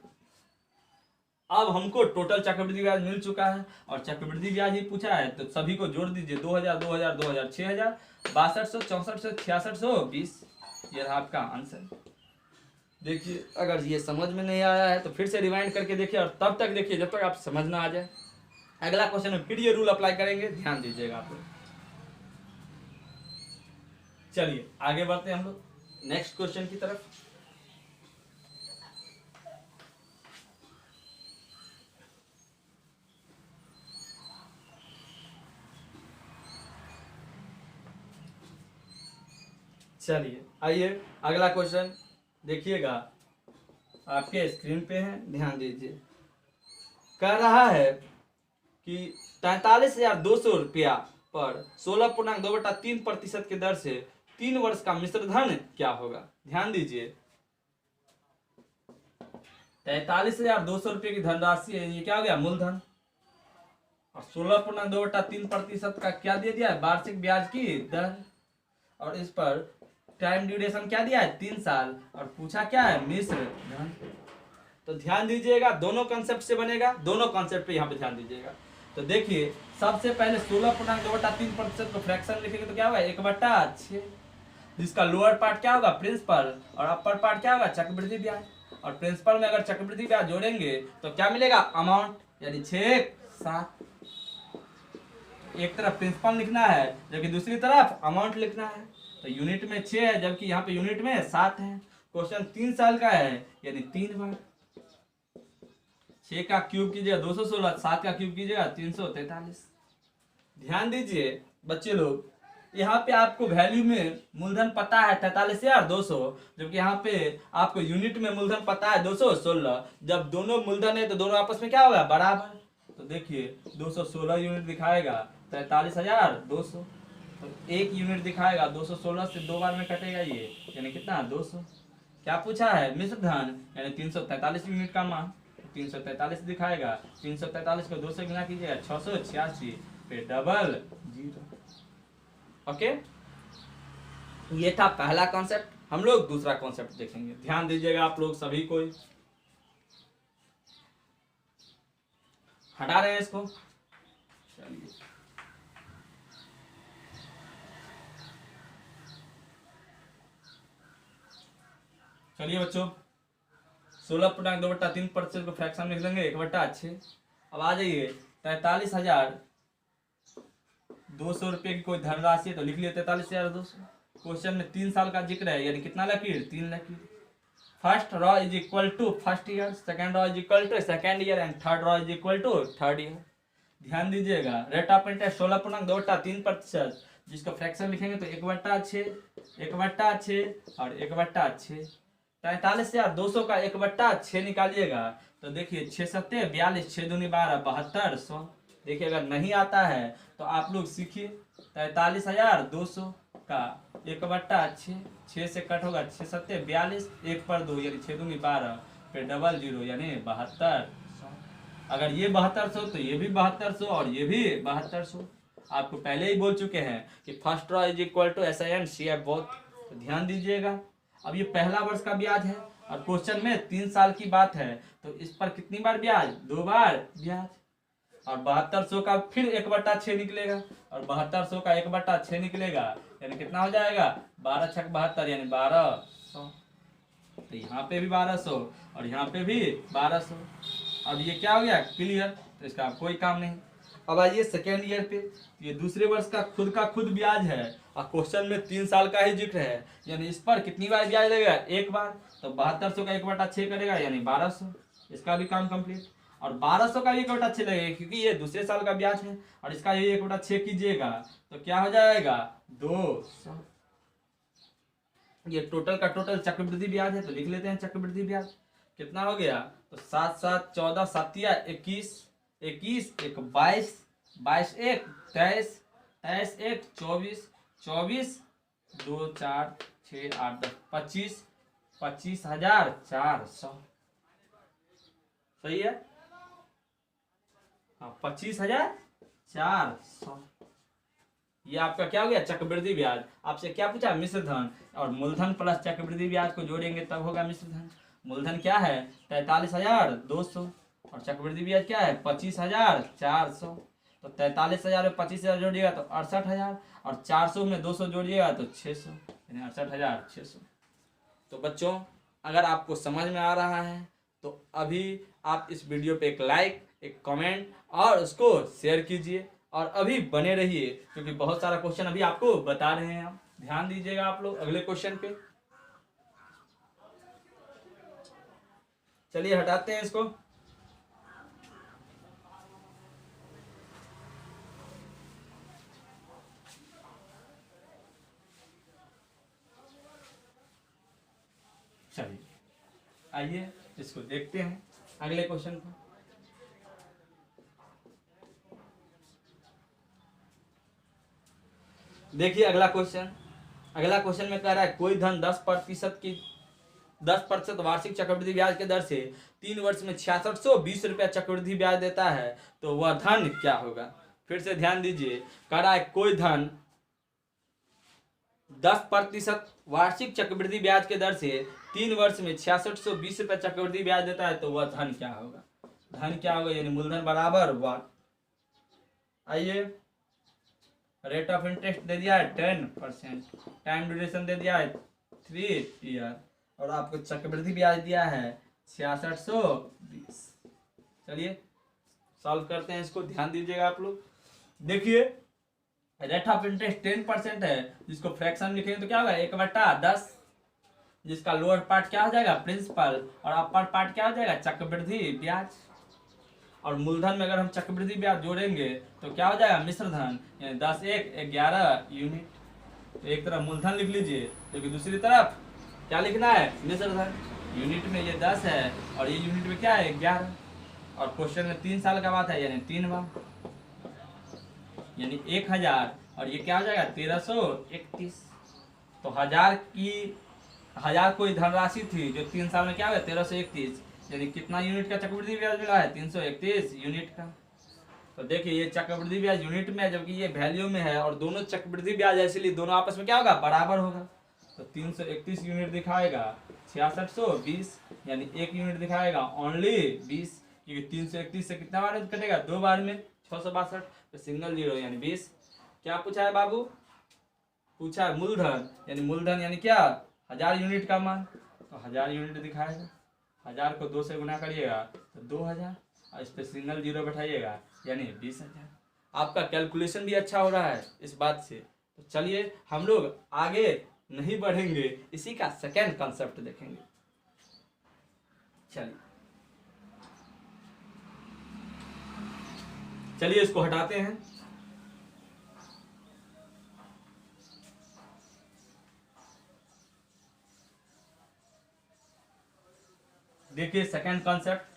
Speaker 1: अब हमको टोटल चक्रवृद्धि ब्याज मिल चुका है और चक्रवृद्धि ब्याज ही पूछा है, तो सभी को जोड़ दीजिए। 2000 2000 2000 6000 6200 6400 6620। ये रहा आपका आंसर। देखिए अगर ये समझ में नहीं आया है तो फिर से रिवाइंड करके देखिए, और तब तक देखिए जब तक आप समझ ना आ जाए। अगला क्वेश्चन में फिर ये रूल अप्लाई करेंगे, ध्यान दीजिएगा आप लोग। चलिए आगे बढ़ते हैं हम लोग नेक्स्ट क्वेश्चन की तरफ। चलिए आइए अगला क्वेश्चन देखिएगा, आपके स्क्रीन पे है, ध्यान दीजिए। कह रहा है कि 43,200 रुपया पर 16.2/3% की दर से 3 वर्ष का मिश्र धन क्या होगा? ध्यान दीजिए 43,200 रुपये की धनराशि है, ये क्या हो गया? मूलधन। और 16.2/3% का क्या दे दिया है? वार्षिक ब्याज की दर। और इस पर टाइम ड्यूरेशन क्या दिया है? 3 साल। और पूछा क्या है? मिश्र धन। तो ध्यान दीजिएगा दोनों कॉन्सेप्ट से बनेगा, दोनों कॉन्सेप्ट पे यहाँ पे ध्यान दीजिएगा। तो देखिए सबसे पहले 16.2/3% को फ्रैक्शन लिखेंगे तो क्या होगा? 1/6। जिसका लोअर पार्ट क्या होगा? प्रिंसिपल, और अपर पार्ट क्या होगा? चक्रवृद्धि ब्याज। और प्रिंसिपल में अगर चक्रवृद्धि ब्याज जोड़ेंगे तो क्या मिलेगा? अमाउंट, यानी 6 7। एक तरफ प्रिंसिपल लिखना है जबकि दूसरी तरफ अमाउंट लिखना है। तो यूनिट में 6 है जबकि यहाँ पे यूनिट में 7 है। क्वेश्चन 3 साल का है, यानी 3 बार। 6 का क्यूब कीजिएगा 216, 7 का क्यूब कीजिएगा 343। ध्यान दीजिए बच्चे लोग, यहाँ पे आपको वैल्यू में मूलधन पता है 43,200, जबकि यहाँ पे आपको यूनिट में मूलधन पता है 216। जब दोनों मूलधन है तो दोनों आपस में क्या होगा? बराबर। तो देखिए 216 यूनिट दिखाएगा 43,200, तो 1 यूनिट दिखाएगा 216 से 2 बार में कटेगा ये, यानी कितना 200। क्या पूछा है मिश्र धन यानी 343 यूनिट का मान, 343 दिखाएगा, 343 को 2 से गुना कीजिएगा 686, फिर डबल जीरो। ओके, ये था पहला कॉन्सेप्ट। हम लोग दूसरा कॉन्सेप्ट देखेंगे, ध्यान दीजिएगा आप लोग सभी को। हटा रहे हैं इसको, चलिए चलिए बच्चों, 16.2/3% को फ्रैक्शन में लिख देंगे 1/6। अब आ जाइए 43,200 रुपये की कोई धनराशि है तो लिख लिया 43,200। क्वेश्चन में 3 साल का जिक्र है, यानी कितना लकीर 3 लकीर। First row is equal to first year, second row is equal to second year and third row is equal to third year. ध्यान दीजिएगा, रेट ऑफ इंटरेस्ट 16.2/3%, जिसको फ्रैक्शन लिखेंगे तो 1/6, 1/6 और 1/6। 43,200 का 1/6 निकालिएगा तो देखिए 6 सत्ते 42, 6 दूनी 12, 7200। देखिए अगर नहीं आता है तो आप लोग सीखिए, 43,200 का 1/6, 6 से कट होगा 6 सत्ते 42, 1 पर 2 यानी 6 दूनी 12, फिर डबल जीरो यानी 7200। अगर ये 7200 तो ये भी 7200 और ये भी 7200। आपको पहले ही बोल चुके हैं कि first row is equal to SI and CF both. तो ध्यान दीजिएगा, अब ये पहला वर्ष का ब्याज है और क्वेश्चन में 3 साल की बात है, तो इस पर कितनी बार ब्याज 2 बार ब्याज। और 7200 का फिर 1/6 निकलेगा और 7200 का 1/6 निकलेगा, यानी कितना हो जाएगा 12 छक 72 यानी 1200। तो यहाँ पे भी 1200 और यहाँ पे भी 1200। अब ये क्या हो गया क्लियर, तो इसका कोई काम नहीं। अब आइए सेकेंड ईयर पे, ये दूसरे वर्ष का खुद ब्याज है और क्वेश्चन में 3 साल का ही जिक्र है, यानी इस पर कितनी बार ब्याज लगेगा 1 बार। तो 7200 का 1/6 करेगा यानी 1200, इसका भी काम कंप्लीट। और 1200 का भी 1/6 लगेगा क्योंकि ये दूसरे साल का ब्याज है, और इसका ये 1/6 कीजिएगा तो क्या हो जाएगा 200। ये टोटल का टोटल चक्रवृद्धि ब्याज है, तो लिख लेते हैं चक्रवृद्धि ब्याज कितना हो गया। तो 7 7 14 7 21, 21 1 22, 22 1 23, 23 1 24, 24 2 4 6 8 10 25, 25,400। सही है, हाँ 25,400। ये आपका क्या हो गया चक्रवृद्धि ब्याज। आपसे क्या पूछा मिश्र धन, और मूलधन प्लस चक्रवृद्धि ब्याज को जोड़ेंगे तब होगा मिश्र धन। मूलधन क्या है 43,200 और चक्रवृद्धि ब्याज क्या है 25,400। तो 43,000 में 25,000 जोड़िएगा तो 68,000 और 400 में 200 जोड़िएगा तो 600 यानी 68,600। तो बच्चों अगर आपको समझ में आ रहा है तो अभी आप इस वीडियो पे एक लाइक, एक कमेंट और उसको शेयर कीजिए और अभी बने रहिए, क्योंकि बहुत सारा क्वेश्चन अभी आपको बता रहे हैं हम। ध्यान दीजिएगा आप लोग अगले क्वेश्चन पे। चलिए हटाते हैं इसको। चलिए आइए इसको देखते हैं अगले क्वेश्चन को। देखिए अगला क्वेश्चन में कह रहा है कोई धन 10% वार्षिक चक्रवृद्धि ब्याज के दर से 3 वर्ष में 6620 रुपया चक्रवृद्धि ब्याज देता है, तो वह धन क्या होगा। फिर से ध्यान दीजिए, कह रहा है कोई धन 10% वार्षिक चक्रवृद्धि ब्याज के दर से 3 वर्ष में 6620 रुपया चक्रवृद्धि ब्याज देता है, तो वह धन क्या होगा। धन क्या होगा यानी मूलधन बराबर 1। आइए, रेट ऑफ इंटरेस्ट दे दिया है 10%, टाइम ड्यूरेशन दे दिया है 3 ईयर और आपको चक्रवृद्धि ब्याज दिया है 6620। चलिए सॉल्व करते हैं इसको, ध्यान दीजिएगा आप लोग। देखिए रेट ऑफ इंटरेस्ट 10% है, जिसको फ्रैक्शन लिखेंगे तो क्या होगा 1/10, जिसका लोअर पार्ट क्या हो जाएगा प्रिंसिपल और अपर पार्ट क्या हो जाएगा चक्रवृद्धि ब्याज। और मूलधन में अगर हम चक्रवृद्धि ब्याज जोड़ेंगे तो क्या हो जाएगा मिश्र धन, यानी 10 1 11 यूनिट। तो एक तरफ मूलधन लिख लीजिए, क्योंकि दूसरी तरफ क्या लिखना है मिश्र धन। यूनिट में ये 10 है और ये यूनिट में क्या है 11। और क्वेश्चन में 3 साल का बात है, यानी 3 बार, यानी 1000, और ये क्या हो जाएगा 1331। तो 1000 कोई धनराशि थी जो 3 साल में क्या हो गया 1331, यानी कितना यूनिट का चक्रवृद्धि ब्याज मिला है 331 यूनिट का। तो देखिए ये चक्रवृद्धि ब्याज यूनिट में है, जबकि ये वैल्यू में है, और दोनों चक्रवृद्धि ब्याज है, इसलिए दोनों आपस में क्या होगा बराबर होगा। तो 331 यूनिट दिखाएगा 6620, यानी 1 यूनिट दिखाएगा ओनली 20, क्योंकि 331 से कितना बार कटेगा 2 बार में 662, तो सिंगल जीरो यानी 20। क्या पूछा है बाबू, पूछा है मूलधन, यानी मूलधन यानी क्या 1000 यूनिट का मान, तो 1000 यूनिट दिखाएगा। 1000 को 2 से गुना करिएगा तो 2000, और इस पर सिंगल जीरो बैठाइएगा यानी 20,000। आपका कैलकुलेशन भी अच्छा हो रहा है इस बात से। तो चलिए हम लोग आगे नहीं बढ़ेंगे, इसी का सेकेंड कॉन्सेप्ट देखेंगे। चलिए इसको हटाते हैं। देखिए सेकेंड कॉन्सेप्ट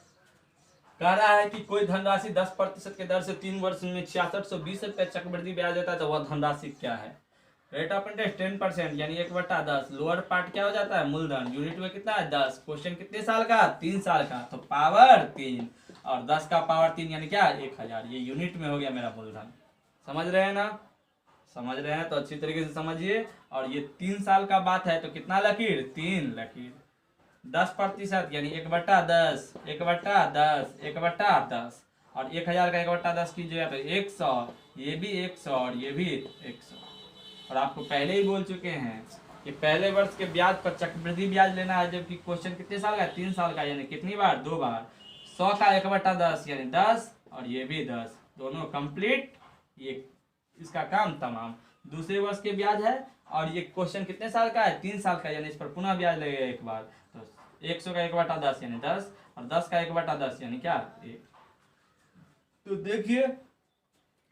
Speaker 1: कह रहा है कि कोई धनराशि 10% के दर से 3 वर्ष में 6620 रुपये चक्रवृद्धि ब्याज देता है, तो वह धनराशि क्या है। रेट ऑफ इंटरेस्ट 10%, यानी 1/10। लोअर पार्ट क्या हो जाता है मूलधन, यूनिट में कितना है 10, क्वेश्चन कितने साल का 3 साल का, तो पावर 3, और 10 का पावर 3 यानी क्या 1000, ये यूनिट में हो गया मेरा मूलधन। समझ रहे हैं ना, समझ रहे हैं तो अच्छी तरीके से समझिए। और ये 3 साल का बात है, तो कितना लकीर 3 लकीर, 10% यानी 1/10, 1/10, 1/10, और 1000 का 1/10 कीजिएगा तो 100, ये भी 100 और ये भी 100। और आपको पहले ही बोल चुके हैं कि पहले वर्ष के ब्याज पर चक्रवृद्धि ब्याज लेना है, जबकि क्वेश्चन कितने साल का 3 साल का, यानी कितनी बार 2 बार। 100 का 1/10 यानी 10, और ये भी 10, दोनों कंप्लीट, ये इसका काम तमाम। दूसरे वर्ष के ब्याज है, और ये क्वेश्चन कितने साल का है 3 साल का, यानी इस पर पुनः ब्याज लगेगा एक बार। तो 100 का 1/10 यानी 10, और 10 का 1/10 यानी क्या 1। तो देखिए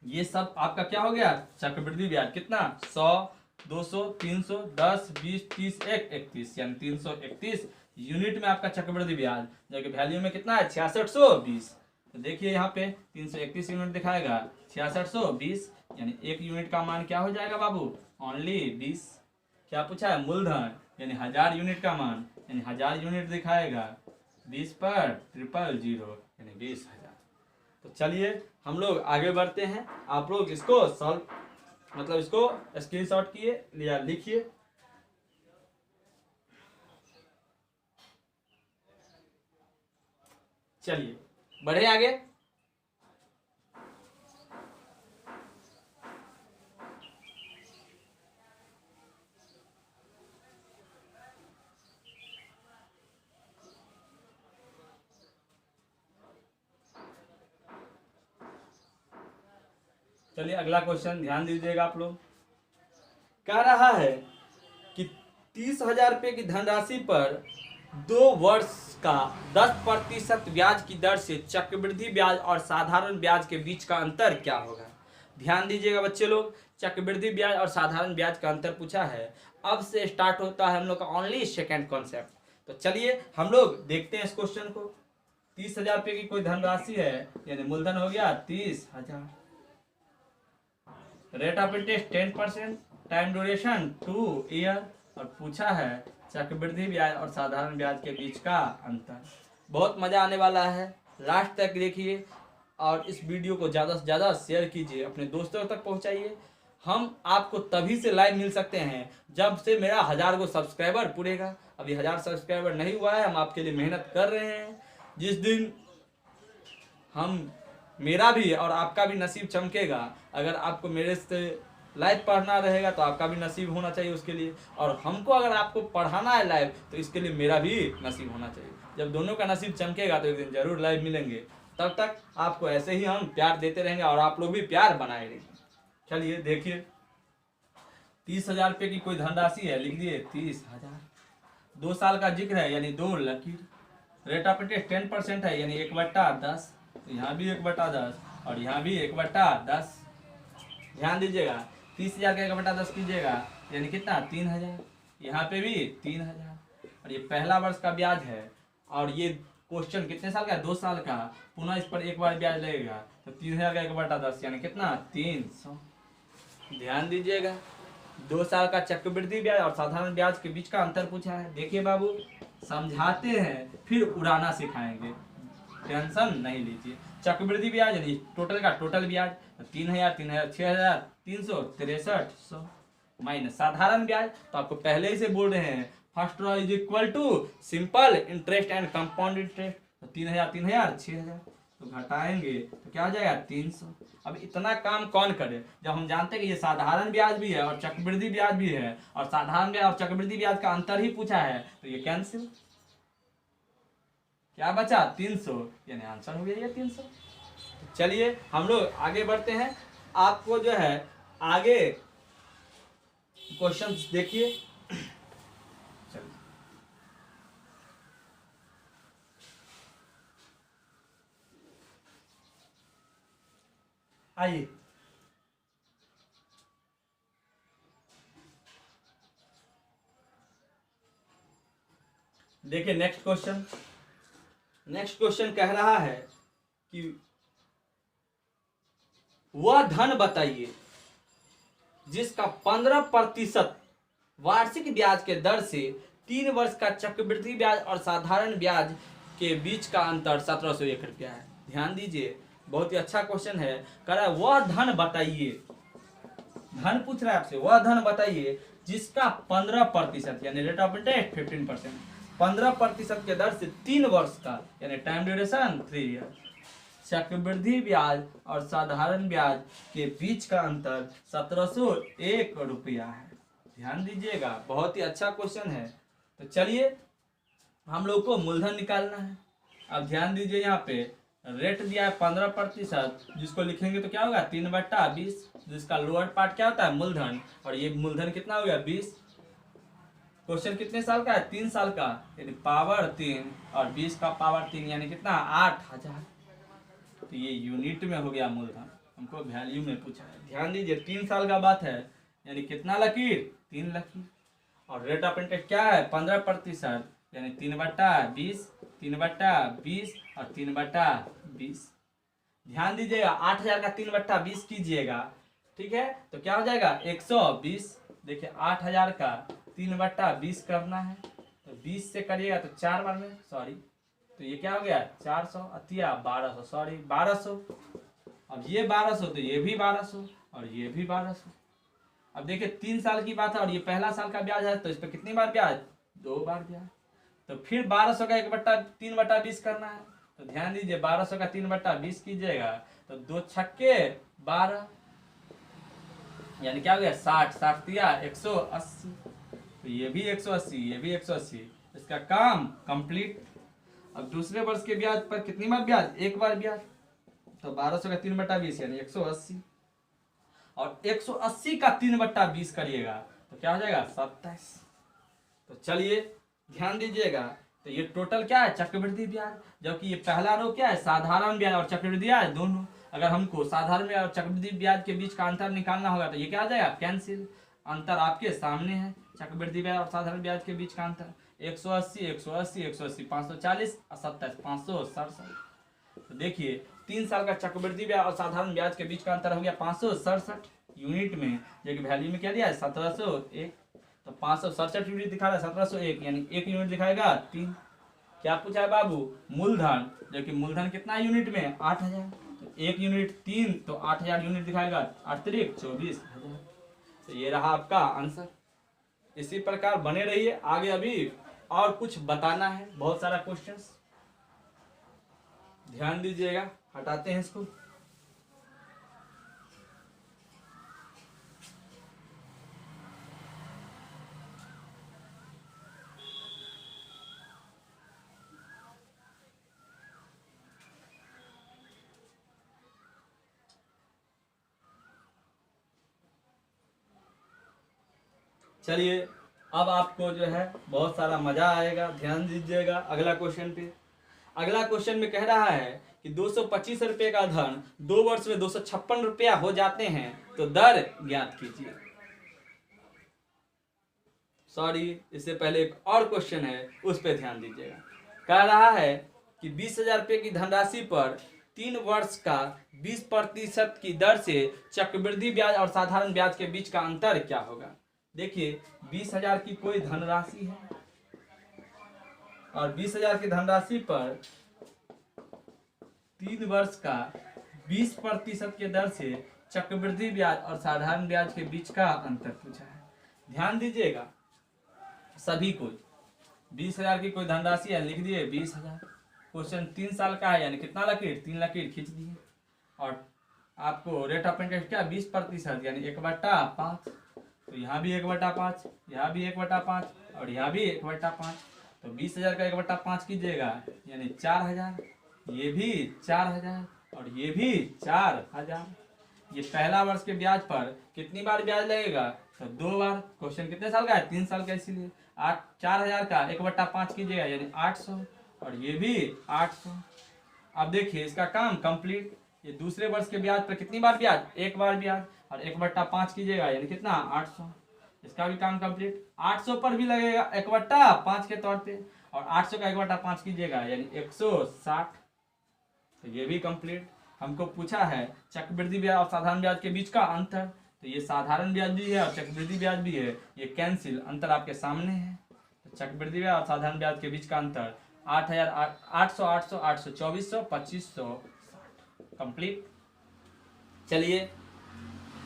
Speaker 1: ये सब आपका क्या हो गया चक्रवृद्धि ब्याज, कितना 100, 200, 300, 10, 20, 30, 31, यानी 331 यूनिट में आपका चक्रवृद्धि ब्याज, जबकि वैल्यू में कितना है 6620। तो देखिए यहाँ पे 331 यूनिट दिखाएगा 6620, यानी 1 यूनिट का मान क्या हो जाएगा बाबू ओनली 20। क्या पूछा है मूलधन, यानी 1000 यूनिट का मान, यानी 1000 यूनिट दिखाएगा 20 पर 000 यानी 20,000। तो चलिए हम लोग आगे बढ़ते हैं। आप लोग इसको सॉल्व मतलब इसको स्क्रीनशॉट किए या लिखिए। चलिए बढ़े आगे। चलिए अगला क्वेश्चन ध्यान दीजिएगा आप लोग। कह रहा है कि 30,000 रुपये की धनराशि पर 2 वर्ष का 10% ब्याज की दर से चक्रवृद्धि ब्याज और साधारण ब्याज के बीच का अंतर क्या होगा। ध्यान दीजिएगा बच्चे लोग, चक्रवृद्धि ब्याज और साधारण ब्याज का अंतर पूछा है। अब से स्टार्ट होता है हम लोग का ओनली सेकेंड कॉन्सेप्ट। तो चलिए हम लोग देखते हैं इस क्वेश्चन को। 30,000 रुपये की कोई धनराशि है, यानी मूलधन हो गया 30,000, rate of interest 10%, time duration 2 year, और पूछा है चक्रवृद्धि ब्याज और साधारण ब्याज के बीच का अंतर। बहुत मजा आने वाला है, लास्ट तक देखिए और इस वीडियो को ज़्यादा से ज़्यादा शेयर कीजिए, अपने दोस्तों तक पहुंचाइए। हम आपको तभी से लाइव मिल सकते हैं जब से मेरा 1000 को सब्सक्राइबर पूरेगा। अभी 1000 सब्सक्राइबर नहीं हुआ है, हम आपके लिए मेहनत कर रहे हैं। जिस दिन हम मेरा भी और आपका भी नसीब चमकेगा, अगर आपको मेरे से लाइव पढ़ना रहेगा तो आपका भी नसीब होना चाहिए उसके लिए, और हमको अगर आपको पढ़ाना है लाइव तो इसके लिए मेरा भी नसीब होना चाहिए। जब दोनों का नसीब चमकेगा तो एक दिन जरूर लाइव मिलेंगे। तब तक आपको ऐसे ही हम प्यार देते रहेंगे और आप लोग भी प्यार बनाए रहेंगे। चलिए देखिए 30,000 रुपये की कोई धनराशि है, लिख दिए 30,000, 2 साल का जिक्र है यानी 2 लकीर, रेट ऑफ इंटरेस्ट 10% है यानी 1/10, तो यहाँ भी 1/10 और यहाँ भी 1/10। ध्यान दीजिएगा 30,000 का 1/10 कीजिएगा यानी कितना 3,000, यहाँ पे भी 3,000, और ये पहला वर्ष का ब्याज है। और ये क्वेश्चन कितने साल का है? 2 साल का। पुनः इस पर एक बार ब्याज लगेगा तो 3000 का 1/10 यानी कितना? 300। ध्यान दीजिएगा, 2 साल का चक्रवृद्धि ब्याज और साधारण ब्याज के बीच का अंतर पूछा है। देखिए बाबू, समझाते हैं फिर उड़ाना सिखाएंगे, टेंशन नहीं लीजिए। चक्रवृद्धि ब्याज यानी टोटल का टोटल ब्याज 3000, 3000, 6000, 300, 6300 माइनस साधारण ब्याज। तो आपको पहले ही से बोल रहे हैं first row is equal to simple interest and compound interest. तो 3000, 3000, 6000 तो घटाएंगे तो क्या हो जाएगा? 300। अब इतना काम कौन करे जब हम जानते हैं कि ये साधारण ब्याज भी है और चक्रवृद्धि ब्याज भी है, और साधारण ब्याज और चक्रवृद्धि ब्याज का अंतर ही पूछा है, तो ये कैंसिल। क्या बचा? 300, यानी आंसर हो गया ये 300। तो चलिए हम लोग आगे बढ़ते हैं। आपको जो है आगे क्वेश्चंस देखिए। चलिए आइए, देखिए नेक्स्ट क्वेश्चन। नेक्स्ट क्वेश्चन कह रहा है कि वह धन बताइए जिसका 15% वार्षिक ब्याज के दर से 3 वर्ष का चक्रवृद्धि ब्याज और साधारण ब्याज के बीच का अंतर 1701 रुपया है। ध्यान दीजिए, बहुत ही अच्छा क्वेश्चन है। कह रहा है वह धन बताइए, धन पूछ रहा है आपसे, वह धन बताइए जिसका 15% यानी रेट ऑफ इंटरेस्ट 15%, 15% के दर से 3 वर्ष का यानी टाइम ड्यूरेशन 3 ईयर चक्रवृद्धि ब्याज और साधारण ब्याज के बीच का अंतर 1701 रुपया है। ध्यान दीजिएगा, बहुत ही अच्छा क्वेश्चन है। तो चलिए हम लोग को मूलधन निकालना है। अब ध्यान दीजिए, यहाँ पे रेट दिया है 15%, जिसको लिखेंगे तो क्या होगा? 3/20, जिसका लोअर पार्ट क्या होता है? मूलधन। और ये मूलधन कितना हो गया? 20। क्वेश्चन कितने साल का है? 3 साल का, यानी पावर 3 और 20 का पावर 3 यानी कितना? 8000। तो ये यूनिट में हो गया मूलधन, हमको वैल्यू में पूछा है। ध्यान दीजिए, 3 साल का बात है, यानी कितना लकीर? 3 लकीर। और रेट ऑफ इंटरेस्ट क्या है? 15%, यानी 3/20, 3/20 और 3/20। ध्यान दीजिएगा, 8000 का 3/20 कीजिएगा, ठीक है, तो क्या हो जाएगा? 120। देखिए 8000 का 3/20 करना है, तो 20 से करिएगा तो 4 बार में, सॉरी, तो ये क्या हो गया? 400 अतिया 1200, सॉरी 1200। अब ये 1200 तो ये भी 1200 और ये भी 1200। अब देखिए 3 साल की बात है और ये पहला साल का ब्याज है, तो इस पर कितनी बार ब्याज? 2 बार ब्याज। तो फिर 1200 का 3/20 करना है। तो ध्यान दीजिए, 1200 का 3/20 कीजिएगा तो 2 छक्के 12, यानी क्या हो गया? 60, 60 दिया 180। तो ये भी 180, ये भी 180, इसका काम कंप्लीट। अब दूसरे वर्ष के ब्याज पर कितनी बार ब्याज? 1 बार ब्याज। तो 1200 का 3/20 यानी 180, और 180 का 3/20 करिएगा तो क्या हो जाएगा? 27। तो चलिए ध्यान दीजिएगा, तो ये टोटल क्या है? चक्रवृद्धि ब्याज, जबकि ये पहला रो क्या है? साधारण ब्याज और चक्रवृद्धि ब्याज दोनों। अगर हमको साधारण ब्याज और चक्रवृद्धि ब्याज के बीच का अंतर निकालना होगा तो ये क्या आ जाएगा? कैंसिल। अंतर आपके सामने है, चक्रवृद्धि ब्याज और साधारण ब्याज के बीच का अंतर 180, 180, 180, 540 और 27, 567। तो देखिए 3 साल का चक्रवृद्धि ब्याज और साधारण ब्याज के बीच का अंतर हो गया 567 यूनिट में, जो कि वैल्यू में क्या दिया है? 1701। तो 567 यूनिट दिखा रहा है, 1701 यानी 1 यूनिट दिखाएगा 3। क्या पूछा है बाबू? मूलधन, जो कि मूलधन कितना यूनिट में? 8000। तो 1 यूनिट 3 तो 8000 यूनिट दिखाएगा, अतिरिक्त 24,000। तो ये रहा आपका आंसर। इसी प्रकार बने रहिए आगे, अभी और कुछ बताना है, बहुत सारा क्वेश्चंस। ध्यान दीजिएगा, हटाते हैं इसको। चलिए अब आपको जो है बहुत सारा मजा आएगा। ध्यान दीजिएगा अगला क्वेश्चन पे। अगला क्वेश्चन में कह रहा है कि 225 रुपये का धन 2 वर्ष में 256 रुपया हो जाते हैं, तो दर ज्ञात कीजिए। सॉरी, इससे पहले एक और क्वेश्चन है, उस पर ध्यान दीजिएगा। कह रहा है कि 20,000 रुपये की धनराशि पर 3 वर्ष का 20% की दर से चक्रवृद्धि ब्याज और साधारण ब्याज के बीच का अंतर क्या होगा। देखिए 20,000 की कोई धनराशि है और 20,000 की धनराशि पर 3 वर्ष का 20% के दर से चक्रवृद्धि ब्याज और साधारण ब्याज के बीच का अंतर पूछा है। ध्यान दीजिएगा सभी को, 20,000 की कोई धनराशि है, लिख दिए 20,000। क्वेश्चन 3 साल का है यानी कितना लकीर, 3 लकीर खींच दिए। और आपको रेट ऑफ इंटरेस्ट क्या, 20% यानी 1/5। तो यहाँ भी 1/5, यहाँ भी 1/5 और यहाँ भी 1/5। तो 20,000 का 1/5 कीजिएगा यानी 4,000, ये भी 4,000 और ये भी 4,000। ये पहला वर्ष के ब्याज पर कितनी बार ब्याज लगेगा, तो 2 बार। क्वेश्चन कितने साल का है, 3 साल का, इसीलिए 4,000 का 1/5 कीजिएगा यानी 800 और ये भी 800। अब देखिए इसका काम कंप्लीट। ये दूसरे वर्ष के ब्याज पर कितनी बार ब्याज, 1 बार ब्याज और 1/5 कीजिएगा यानी कितना, 800। इसका भी काम कंप्लीट। 800 पर भी लगेगा 1/5 के तौर पे और 800 का 1/5 कीजिएगा यानी 160। तो ये भी कंप्लीट। हमको पूछा है चक्रवृद्धि ब्याज और साधारण ब्याज के बीच का अंतर, तो ये साधारण ब्याज भी है और चक्रवृद्धि ब्याज भी है, ये कैंसिल, अंतर आपके सामने है। तो चक्रवृद्धि ब्याज और साधारण ब्याज के बीच का अंतर 8,000, 800, 800, 800, 2400, 2560 कंप्लीट। चलिए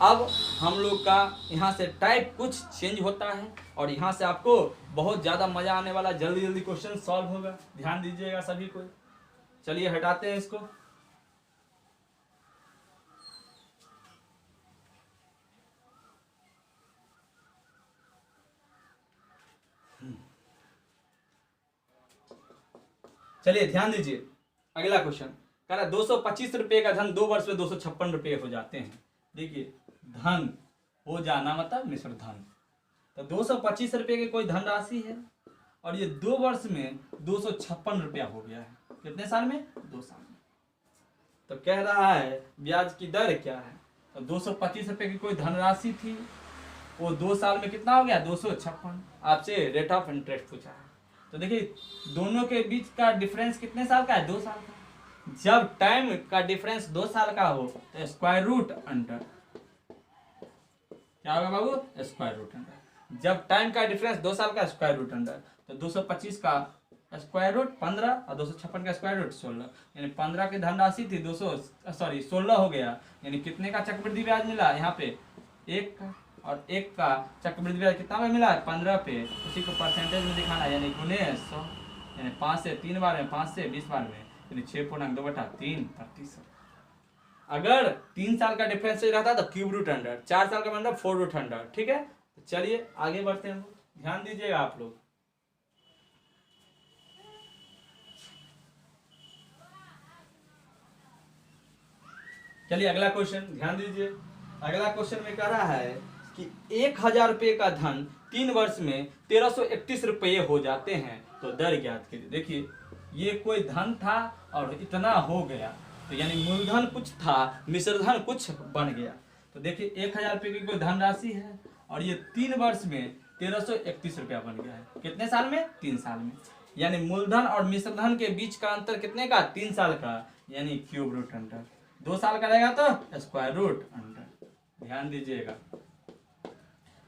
Speaker 1: अब हम लोग का यहाँ से टाइप कुछ चेंज होता है और यहाँ से आपको बहुत ज़्यादा मजा आने वाला, जल्दी जल्दी क्वेश्चन सॉल्व होगा। ध्यान दीजिएगा सभी को। चलिए हटाते हैं इसको। चलिए ध्यान दीजिए, अगला क्वेश्चन कह रहा है 225 रुपये का धन 2 वर्ष में 256 रुपये हो जाते हैं। देखिए धन हो जाना मतलब मिश्र धन। तो 225 रुपये की कोई धनराशि है और ये 2 वर्ष में 256 रुपया हो गया है। कितने साल में, 2 साल में। तो कह रहा है ब्याज की दर क्या है। तो 225 रुपये की कोई धनराशि थी, वो 2 साल में कितना हो गया, 256। आपसे रेट ऑफ इंटरेस्ट पूछा है। तो देखिए दोनों के बीच का डिफरेंस कितने साल का है, 2 साल का। जब टाइम का डिफरेंस 2 साल का हो तो स्क्वायर रूट अंडर, क्या होगा बाबू, स्क्वायर रूट अंडर। जब टाइम का डिफरेंस 2 साल का, स्क्वायर रूट अंडर। तो 225 का स्क्वायर रूट 15 और 256 का स्क्वायर रूट 16, यानी 15 की धनराशि थी 16 हो गया। यानी कितने का चक्रवृद्धि ब्याज मिला यहाँ पे, 1 का। और 1 का चक्रवृद्धि ब्याज कितना में मिला है, 15 पे। उसी को परसेंटेज में दिखाना है यानी गुने 100, यानी 5 से 3 बार में, 5 से 20 बार में, यानी 6.2/3%। अगर 3 साल का डिफरेंस रहता तो क्यूब रूट अंडर, 4 साल का मतलब 4 रूट अंडर। ठीक है, तो चलिए आगे बढ़ते हैं। ध्यान दीजिएगा आप लोग। चलिए अगला क्वेश्चन ध्यान दीजिए। अगला क्वेश्चन में कह रहा है कि 1,000 रुपये का धन 3 वर्ष में 1331 रुपये हो जाते हैं, तो दर ज्ञात कीजिए। देखिए ये कोई धन था और इतना हो गया, तो यानी मूलधन कुछ था, मिश्रधन कुछ बन गया। तो देखिए 1,000 रुपये की कोई धनराशि है और ये 3 वर्ष में 1331 रुपया बन गया है। कितने साल में, 3 साल में। यानी मूलधन और मिश्रधन के बीच का अंतर कितने का, 3 साल का, यानी क्यूब रूट अंडर। 2 साल का रहेगा तो स्क्वायर रूट अंडर। ध्यान दीजिएगा,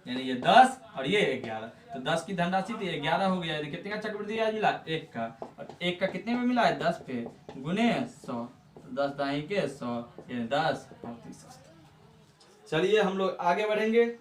Speaker 1: यानी ये 10 और ये 11। तो 10 की धनराशि थी, 11 हो गया। यानी कितने का चक्रवृद्धि ब्याज मिला, 1 का। और 1 का कितने में मिला है, 10 पे, गुने 100। 10 दाई के 100, यानी 10%। चलिए हम लोग आगे बढ़ेंगे।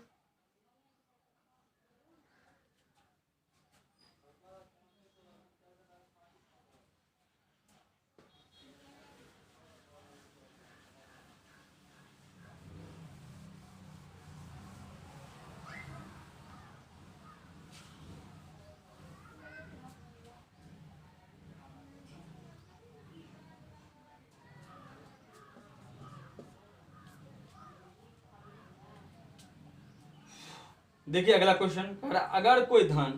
Speaker 1: देखिए अगला क्वेश्चन, अगर कोई धन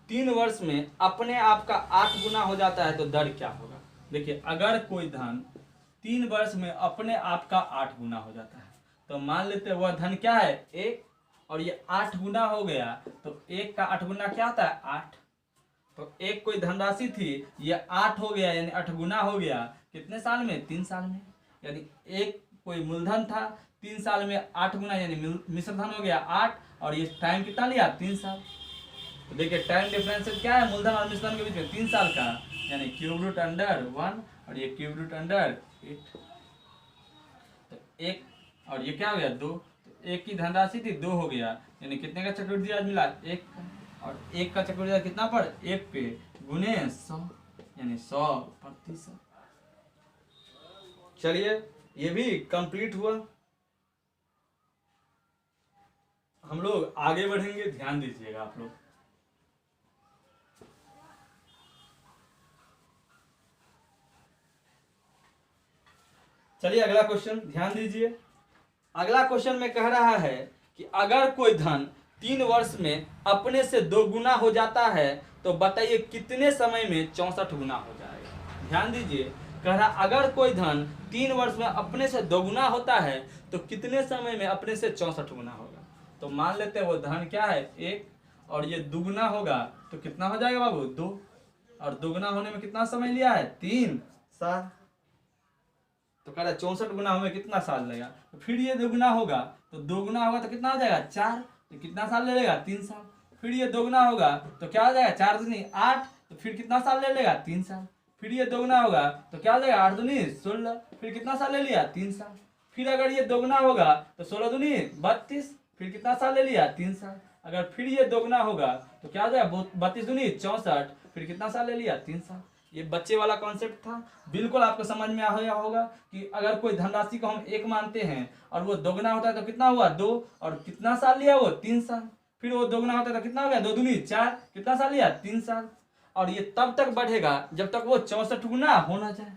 Speaker 1: 3 वर्ष में अपने आप का 8 गुना हो जाता है तो दर क्या होगा। देखिए अगर कोई धन 3 वर्ष में अपने आप का 8 गुना हो जाता है, तो मान लेते हैं वह धन क्या है, 1, और ये 8 गुना हो गया। तो 1 का 8 गुना क्या होता है, 8। तो एक कोई धनराशि थी, ये 8 हो गया यानी 8 गुना हो गया कितने साल में? 3 साल में। यानी एक कोई मूलधन था, 3 साल में 8 गुना यानी मिश्र धन हो गया 8, और ये टाइम कितना लिया? 3 साल। तो देखिए टाइम डिफरेंस क्या है मूलधन और मिश्र धन के बीच में? 3 साल का, यानी क्यूब रूट अंडर 1 और ये क्यूब रूट अंडर 8। तो एक और ये क्या हो गया? 2। तो एक की धनराशि थी, 2 हो गया, यानी कितने का चक्रवृद्धि आज मिला? 1 का। और 1 का चक्रवृद्धि कितना पर? 1 पे गुने 100 यानी 100%। चलिए ये भी कंप्लीट हुआ। हम लोग आगे बढ़ेंगे, ध्यान दीजिएगा आप लोग। चलिए अगला क्वेश्चन ध्यान दीजिए। अगला क्वेश्चन में कह रहा है कि अगर कोई धन 3 वर्ष में अपने से 2 गुना हो जाता है तो बताइए कितने समय में 64 गुना हो जाएगा। ध्यान दीजिए, कह रहा अगर कोई धन 3 वर्ष में अपने से 2 गुना होता है तो कितने समय में अपने से 64 गुना होगा। तो मान लेते हैं वो धन क्या है? 1, और ये दुगुना होगा तो कितना हो जाएगा बाबू? 2, और दुगुना होने में कितना समय लिया है? 3 साल। तो कह रहा है 64 गुना हमें कितना साल लगेगा। तो फिर ये दोगुना होगा, तो 2 गुना होगा तो कितना हो जाएगा? 4, तो कितना साल ले लेगा? 3 साल। फिर ये 2 गुना होगा तो क्या हो जाएगा? 4 दूनी 8, तो फिर कितना साल ले लेगा? 3 साल। फिर ये 2 गुना होगा तो क्या हो जाएगा? 8 दूनी 16, फिर कितना साल ले लिया? 3 साल। फिर अगर ये 2 गुना होगा तो 16 दूनी 32, फिर कितना साल ले लिया? 3 साल। अगर फिर ये 2 गुना होगा तो क्या हो जाएगा? 32 दूनी 64, फिर कितना साल ले लिया? 3 साल। ये बच्चे वाला कॉन्सेप्ट था, बिल्कुल आपको समझ में आया होगा कि अगर कोई धनराशि को हम 1 मानते हैं और वो दोगुना होता है तो कितना हुआ? 2, और कितना साल लिया वो? 3 साल। फिर वो दोगुना होता है तो कितना हो गया? 2 दूनी 4, कितना साल लिया? 3 साल। और ये तब तक बढ़ेगा जब तक वो 64 गुना हो ना जाए।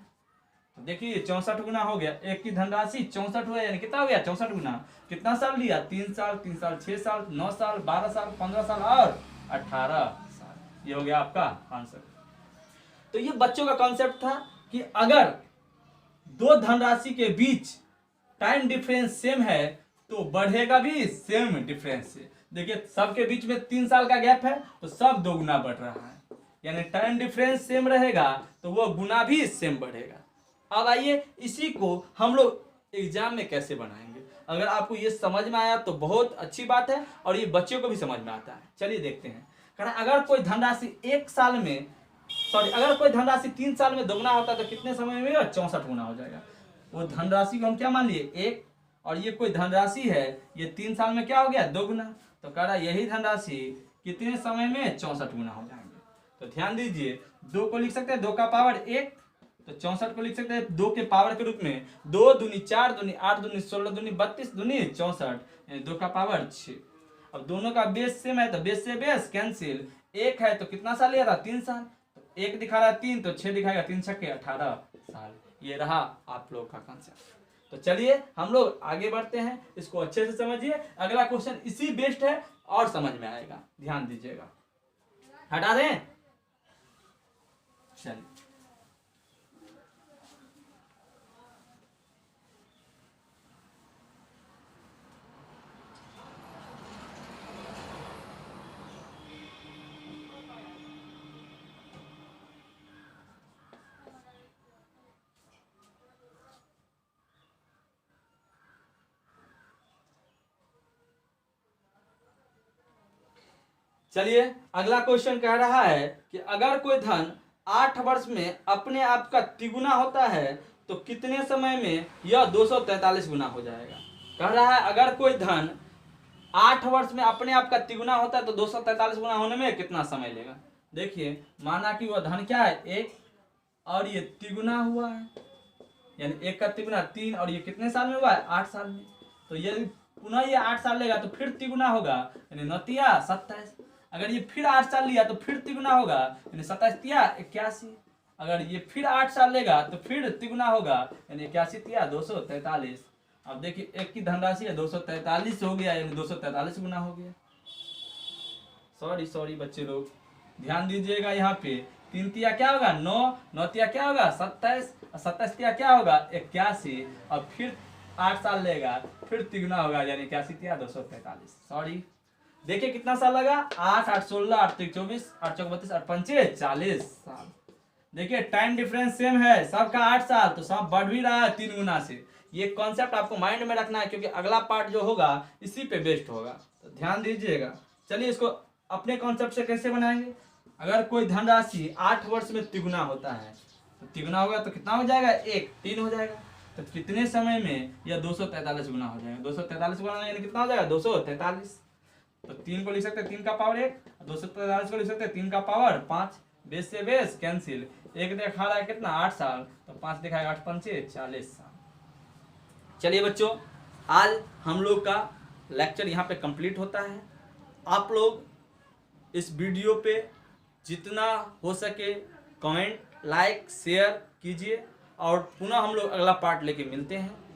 Speaker 1: तो देखिए 64 गुना हो गया, एक की धनराशि 64 हुआ यानी कितना हो गया? 64 गुना। कितना साल लिया? 3 साल, 3 साल 6 साल, 9 साल, 12 साल, 15 साल और 18 साल। ये हो गया आपका आंसर। तो ये बच्चों का कॉन्सेप्ट था कि अगर 2 धनराशि के बीच टाइम डिफरेंस सेम है तो बढ़ेगा भी सेम डिफरेंस से। देखिए सबके बीच में 3 साल का गैप है तो सब 2 गुना बढ़ रहा है, यानी टाइम डिफरेंस सेम रहेगा तो वो गुना भी सेम बढ़ेगा। अब आइए इसी को हम लोग एग्जाम में कैसे बनाएंगे। अगर आपको ये समझ में आया तो बहुत अच्छी बात है, और ये बच्चों को भी समझ में आता है। चलिए देखते हैं। कारण अगर कोई धनराशि 1 साल में अगर कोई धनराशि 3 साल में दोगुना होता है तो कितने समय में 64 गुना हो जाएगा। वो धनराशि को हम क्या मान लिए? 1, और ये कोई धनराशि है ये 3 साल में क्या हो गया? 2 गुना। तो कह रहा यही धनराशि कितने समय में 64 गुना हो जाएंगे। तो ध्यान दीजिए, 2 को लिख सकते हैं 2 का पावर 1, तो 64 को लिख सकते हैं 2 के पावर के रूप में 2 दूनी 4 दूनी 8 दूनी 16 दूनी 32 दूनी 64, यानी 2 का पावर 6। अब दोनों का बेस सेम है तो बेस से बेस कैंसिल। 1 है तो कितना साल लिया था? 3 साल। 1 दिखा रहा है 3 तो 6 दिखाएगा, 3 छक्के 18 साल। ये रहा आप लोग का कॉन्सेप्ट। तो चलिए हम लोग आगे बढ़ते हैं, इसको अच्छे से समझिए। अगला क्वेश्चन इसी बेस्ड है और समझ में आएगा, ध्यान दीजिएगा। हटा दें? चलिए चलिए अगला क्वेश्चन कह रहा है कि अगर कोई धन 8 वर्ष में अपने आप का तिगुना होता है तो कितने समय में यह 243 गुना हो जाएगा। कह रहा है अगर कोई धन 8 वर्ष में अपने आप का तिगुना होता है तो 243 गुना होने में कितना समय लेगा। देखिए माना कि वह धन क्या है? 1, और ये तिगुना हुआ है, यानी 1 का तिगुना 3, और ये कितने साल में हुआ है? 8 साल में। तो यदि पुनः ये 8 साल लेगा तो फिर तिगुना होगा, यानी 9 तिया 27। अगर ये फिर 8 साल लिया तो फिर तिगुना होगा, यानी 27 तिया 81। अगर ये फिर 8 साल लेगा तो फिर तिगुना होगा, यानी 81 तिया 243। अब देखिए 1 की धनराशि है 243 हो गया, यानी 243 गुना हो गया। सॉरी बच्चे लोग ध्यान दीजिएगा। यहाँ पे 3 तिया क्या होगा? 9, 9 तिया क्या होगा? 27, 27 तिया क्या होगा? 81, और फिर 8 साल लेगा फिर तिगुना होगा, यानी 81 तिया 243। सॉरी देखिए कितना साल लगा, 8 8 16 8 3 24 8 चौक 32 8 पंचे 40 साल। देखिए टाइम डिफरेंस सेम है, सबका 8 साल, तो सब बढ़ भी रहा है 3 गुना से। ये कॉन्सेप्ट आपको माइंड में रखना है, क्योंकि अगला पार्ट जो होगा इसी पे बेस्ड होगा, तो ध्यान दीजिएगा। चलिए इसको अपने कॉन्सेप्ट से कैसे बनाएंगे। अगर कोई धनराशि 8 वर्ष में तिगुना होता है, तो तिगुना होगा तो कितना हो जाएगा, 1 3 हो जाएगा। तो कितने समय में यह 243 गुना हो जाएगा, 243 गुना यानी कितना हो जाएगा, 243। तो 3 को लिख सकते हैं 3 का पावर 1, 243 को लिख सकते हैं 3 का पावर 5। बेस से बेस कैंसिल, 1 दिखा रहा है कितना, 8 साल, तो 5 दिखाएगा 8 पंचे 40 साल। चलिए बच्चों, आज हम लोग का लेक्चर यहाँ पे कंप्लीट होता है। आप लोग इस वीडियो पे जितना हो सके कमेंट, लाइक, शेयर कीजिए, और पुनः हम लोग अगला पार्ट लेके मिलते हैं।